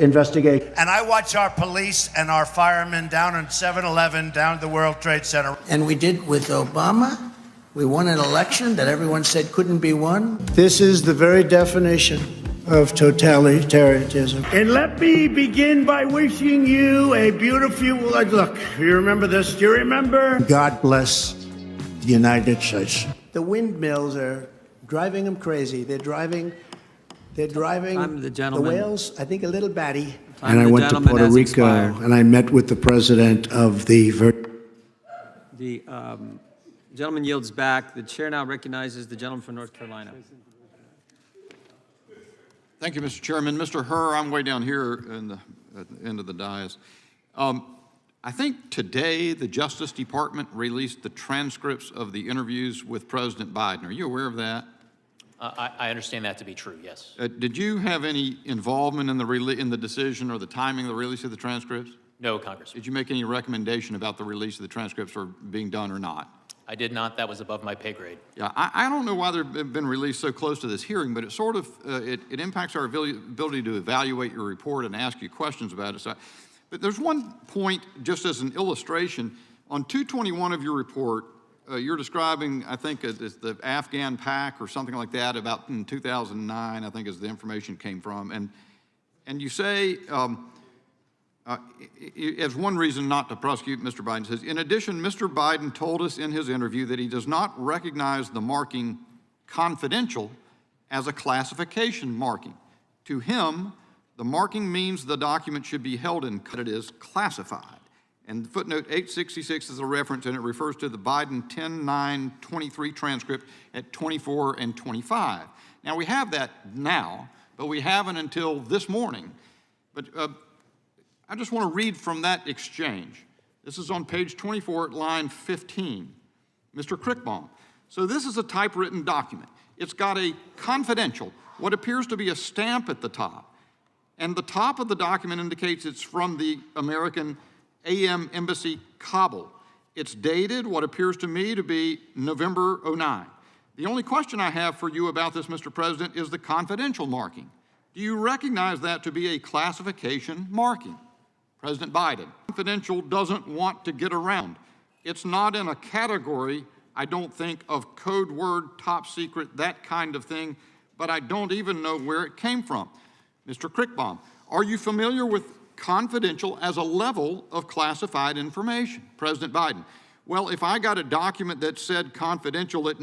investigation. And I watch our police and our firemen down on 7-Eleven, down at the World Trade Center. And we did with Obama. We won an election that everyone said couldn't be won. This is the very definition of totalitarianism. And let me begin by wishing you a beautiful, look, you remember this? Do you remember? God bless the United States. The windmills are driving them crazy. They're driving the whales, I think, a little batty. And I went to Puerto Rico, and I met with the president of the gentleman yields back. The chair now recognizes the gentleman from North Carolina. Thank you, Mr. Chairman. Mr. Hur, I'm way down here at the end of the dais. I think today the Justice Department released the transcripts of the interviews with President Biden. Are you aware of that? I understand that to be true, yes. Did you have any involvement in the decision or the timing of the release of the transcripts? No, Congressman. Did you make any recommendation about the release of the transcripts or being done or not? I did not. That was above my pay grade. Yeah, I don't know why they've been released so close to this hearing, but it sort of, it impacts our ability to evaluate your report and ask you questions about it. But there's one point, just as an illustration, on 221 of your report, you're describing, I think, as the Afghan pack or something like that about in 2009, I think is the information came from. And you say, as one reason not to prosecute, Mr. Biden says, in addition, Mr. Biden told us in his interview that he does not recognize the marking confidential as a classification marking. To him, the marking means the document should be held in it is classified. And footnote 866 is a reference, and it refers to the Biden 10-9-23 transcript at 24 and 25. Now, we have that now, but we haven't until this morning. But I just want to read from that exchange. This is on page 24 at line 15. Mr. Crickbaum. So this is a typewritten document. It's got a confidential, what appears to be a stamp at the top. And the top of the document indicates it's from the American AM Embassy, Kabul. It's dated what appears to me to be November 09. The only question I have for you about this, Mr. President, is the confidential marking. Do you recognize that to be a classification marking? President Biden, confidential doesn't want to get around. It's not in a category, I don't think, of code word, top secret, that kind of thing, but I don't even know where it came from. Mr. Crickbaum, are you familiar with confidential as a level of classified information? President Biden, well, if I got a document that said confidential, it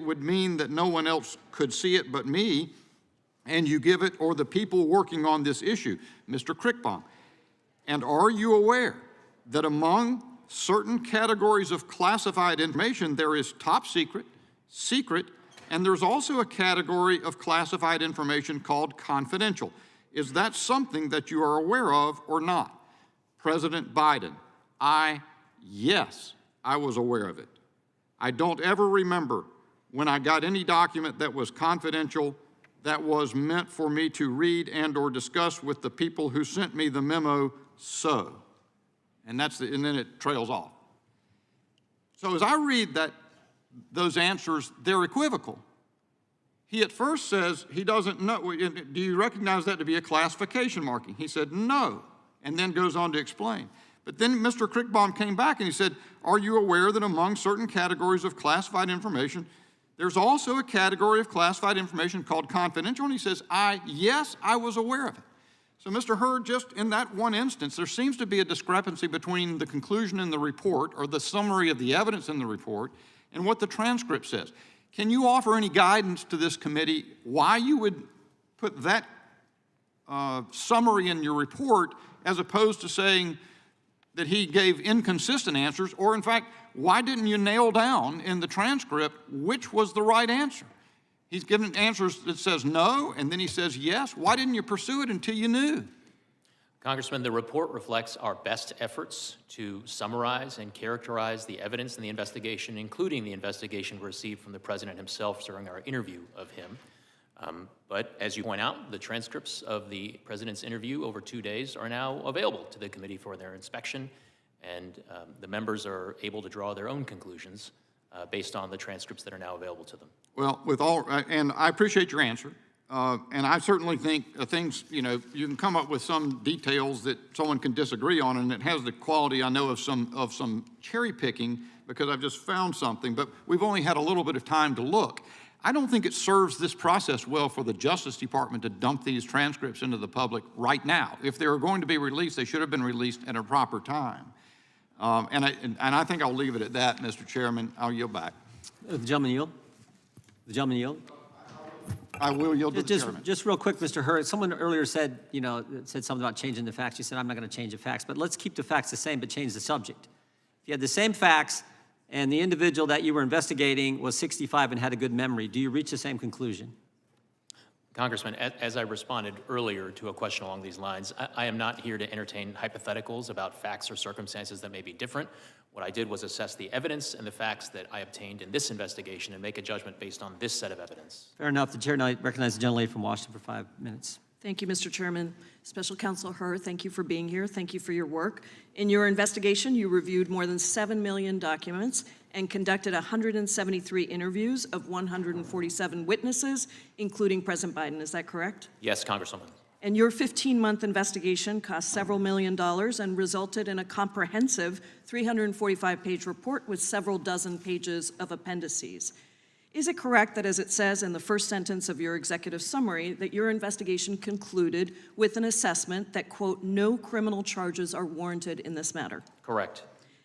would mean that no one else could see it but me, and you give it or the people working on this issue. Mr. Crickbaum, and are you aware that among certain categories of classified information, there is top secret, secret, and there's also a category of classified information called confidential. Is that something that you are aware of or not? President Biden, yes, I was aware of it. I don't ever remember when I got any document that was confidential that was meant for me to read and or discuss with the people who sent me the memo, so. And then it trails off. So as I read those answers, they're equivocal. He at first says he doesn't know. Do you recognize that to be a classification marking? He said no, and then goes on to explain. But then Mr. Crickbaum came back and he said, are you aware that among certain categories of classified information, there's also a category of classified information called confidential? And he says, yes, I was aware of it. So Mr. Hur, just in that one instance, there seems to be a discrepancy between the conclusion in the report or the summary of the evidence in the report and what the transcript says. Can you offer any guidance to this committee why you would put that summary in your report as opposed to saying that he gave inconsistent answers, or in fact, why didn't you nail down in the transcript which was the right answer? He's given answers that says no, and then he says yes. Why didn't you pursue it until you knew? Congressman, the report reflects our best efforts to summarize and characterize the evidence in the investigation, including the investigation we received from the president himself during our interview of him. But as you point out, the transcripts of the president's interview over 2 days are now available to the committee for their inspection, and the members are able to draw their own conclusions based on the transcripts that are now available to them. Well, and I appreciate your answer. And I certainly think things, you can come up with some details that someone can disagree on, and it has the quality, I know, of some cherry picking because I've just found something, but we've only had a little bit of time to look. I don't think it serves this process well for the Justice Department to dump these transcripts into the public right now. If they were going to be released, they should have been released at a proper time. And I think I'll leave it at that, Mr. Chairman. I'll yield back. The gentleman yield? The gentleman yield? I will yield to the chairman. Just real quick, Mr. Hur, someone earlier said, said something about changing the facts. You said, I'm not going to change the facts, but let's keep the facts the same, but change the subject. If you had the same facts and the individual that you were investigating was 65 and had a good memory, do you reach the same conclusion? Congressman, as I responded earlier to a question along these lines, I am not here to entertain hypotheticals about facts or circumstances that may be different. What I did was assess the evidence and the facts that I obtained in this investigation and make a judgment based on this set of evidence. Fair enough. The chair now recognizes the gentlelady from Washington for 5 minutes. Thank you, Mr. Chairman. Special Counsel Hur, thank you for being here. Thank you for your work. In your investigation, you reviewed more than 7 million documents and conducted 173 interviews of 147 witnesses, including President Biden. Is that correct? Yes, Congresswoman. And your 15-month investigation cost several $1 million and resulted in a comprehensive 345-page report with several dozen pages of appendices. Is it correct that, as it says in the first sentence of your executive summary, that your investigation concluded with an assessment that, quote, no criminal charges are warranted in this matter? Correct.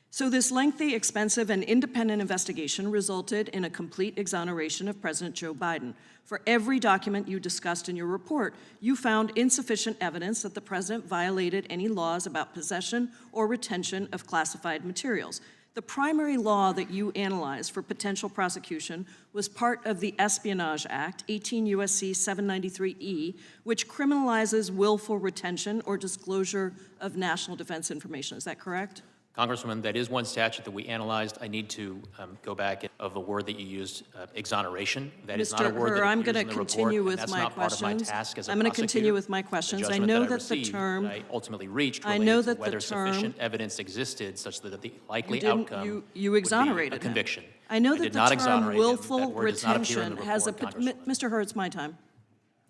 So this lengthy, expensive, and independent investigation resulted in a complete exoneration of President Joe Biden. For every document you discussed in your report, you found insufficient evidence that the president violated any laws about possession or retention of classified materials. The primary law that you analyzed for potential prosecution was part of the Espionage Act, 18 U.S.C. 793E, which criminalizes willful retention or disclosure of national defense information. Is that correct? Congresswoman, that is one statute that we analyzed. I need to go back of the word that you used, exoneration. That is not a word that appears in the report, and that's not part of my task as a prosecutor. I'm going to continue with my questions. I know that the term I ultimately reached related to whether sufficient evidence existed such that the likely outcome you exonerated would be a conviction. I know that the term willful retention retention has a Mr. Hur, it's my time.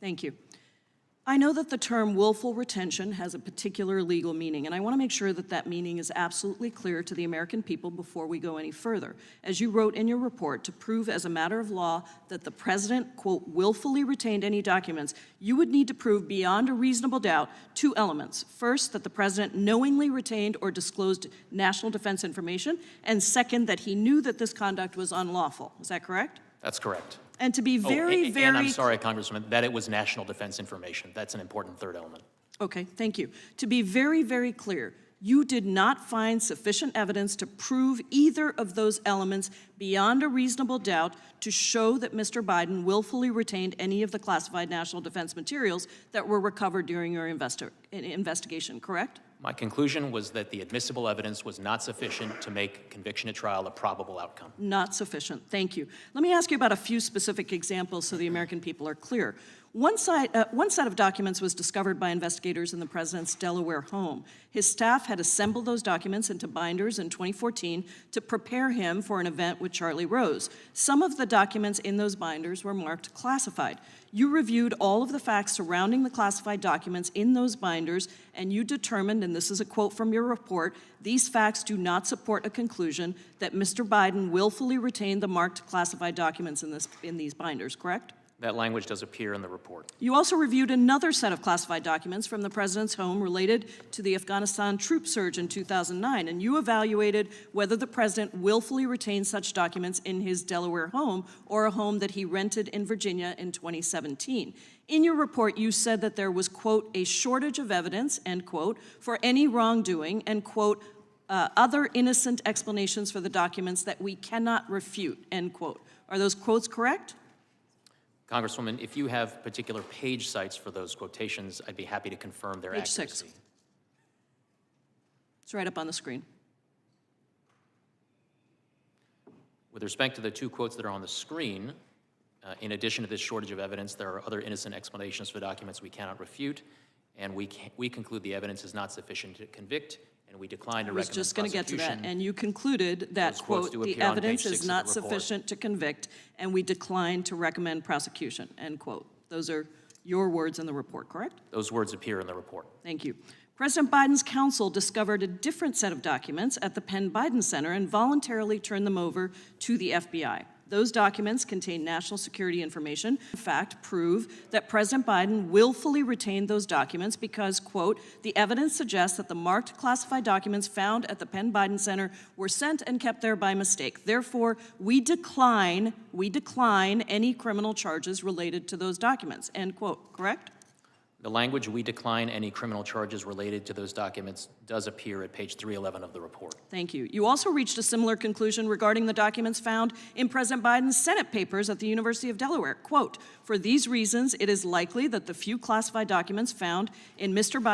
Thank you. I know that the term willful retention has a particular legal meaning, and I want to make sure that that meaning is absolutely clear to the American people before we go any further. As you wrote in your report, to prove as a matter of law that the president, quote, willfully retained any documents, you would need to prove beyond a reasonable doubt 2 elements. First, that the president knowingly retained or disclosed national defense information, and second, that he knew that this conduct was unlawful. Is that correct? That's correct. And to be very, and I'm sorry, Congressman, that it was national defense information. That's an important third element. Okay, thank you. To be very, very clear, You did not find sufficient evidence to prove either of those elements beyond a reasonable doubt to show that Mr. Biden willfully retained any of the classified national defense materials that were recovered during your investigation, correct? My conclusion was that the admissible evidence was not sufficient to make conviction at trial a probable outcome. Not sufficient. Thank you. Let me ask you about a few specific examples so the American people are clear. One set of documents was discovered by investigators in the president's Delaware home. His staff had assembled those documents into binders in 2014 to prepare him for an event with Charlie Rose. Some of the documents in those binders were marked classified. You reviewed all of the facts surrounding the classified documents in those binders, and you determined, and this is a quote from your report, these facts do not support a conclusion that Mr. Biden willfully retained the marked classified documents in these binders, correct? That language does appear in the report. You also reviewed another set of classified documents from the president's home related to the Afghanistan troop surge in 2009, and you evaluated whether the president willfully retained such documents in his Delaware home or a home that he rented in Virginia in 2017. In your report, you said that there was, quote, a shortage of evidence, end quote, for any wrongdoing, and, quote, other innocent explanations for the documents that we cannot refute, end quote. Are those quotes correct? Congresswoman, if you have particular page sites for those quotations, I'd be happy to confirm their Page accuracy. 6. It's right up on the screen. With respect to the two quotes that are on the screen, in addition to this shortage of evidence, there are other innocent explanations for documents we cannot refute, and we conclude the evidence is not sufficient to convict, and we decline to recommend prosecution. I was just going to get to that, and you concluded that, Those quotes quote, do the appear on evidence page 6 is of not the report. sufficient to convict, and we decline to recommend prosecution, end quote. Those are your words in the report, correct? Those words appear in the report. Thank you. President Biden's counsel discovered a different set of documents at the Penn Biden Center and voluntarily turned them over to the FBI. Those documents contain national security information, in fact, prove that President Biden willfully retained those documents because, quote, the evidence suggests that the marked classified documents found at the Penn Biden Center were sent and kept there by mistake. Therefore, we decline any criminal charges related to those documents, end quote, correct? The language, we decline any criminal charges related to those documents, does appear at page 311 of the report. Thank you. You also reached a similar conclusion regarding the documents found in President Biden's Senate papers at the University of Delaware. Quote, for these reasons, it is likely that the few classified documents found in Mr. Biden's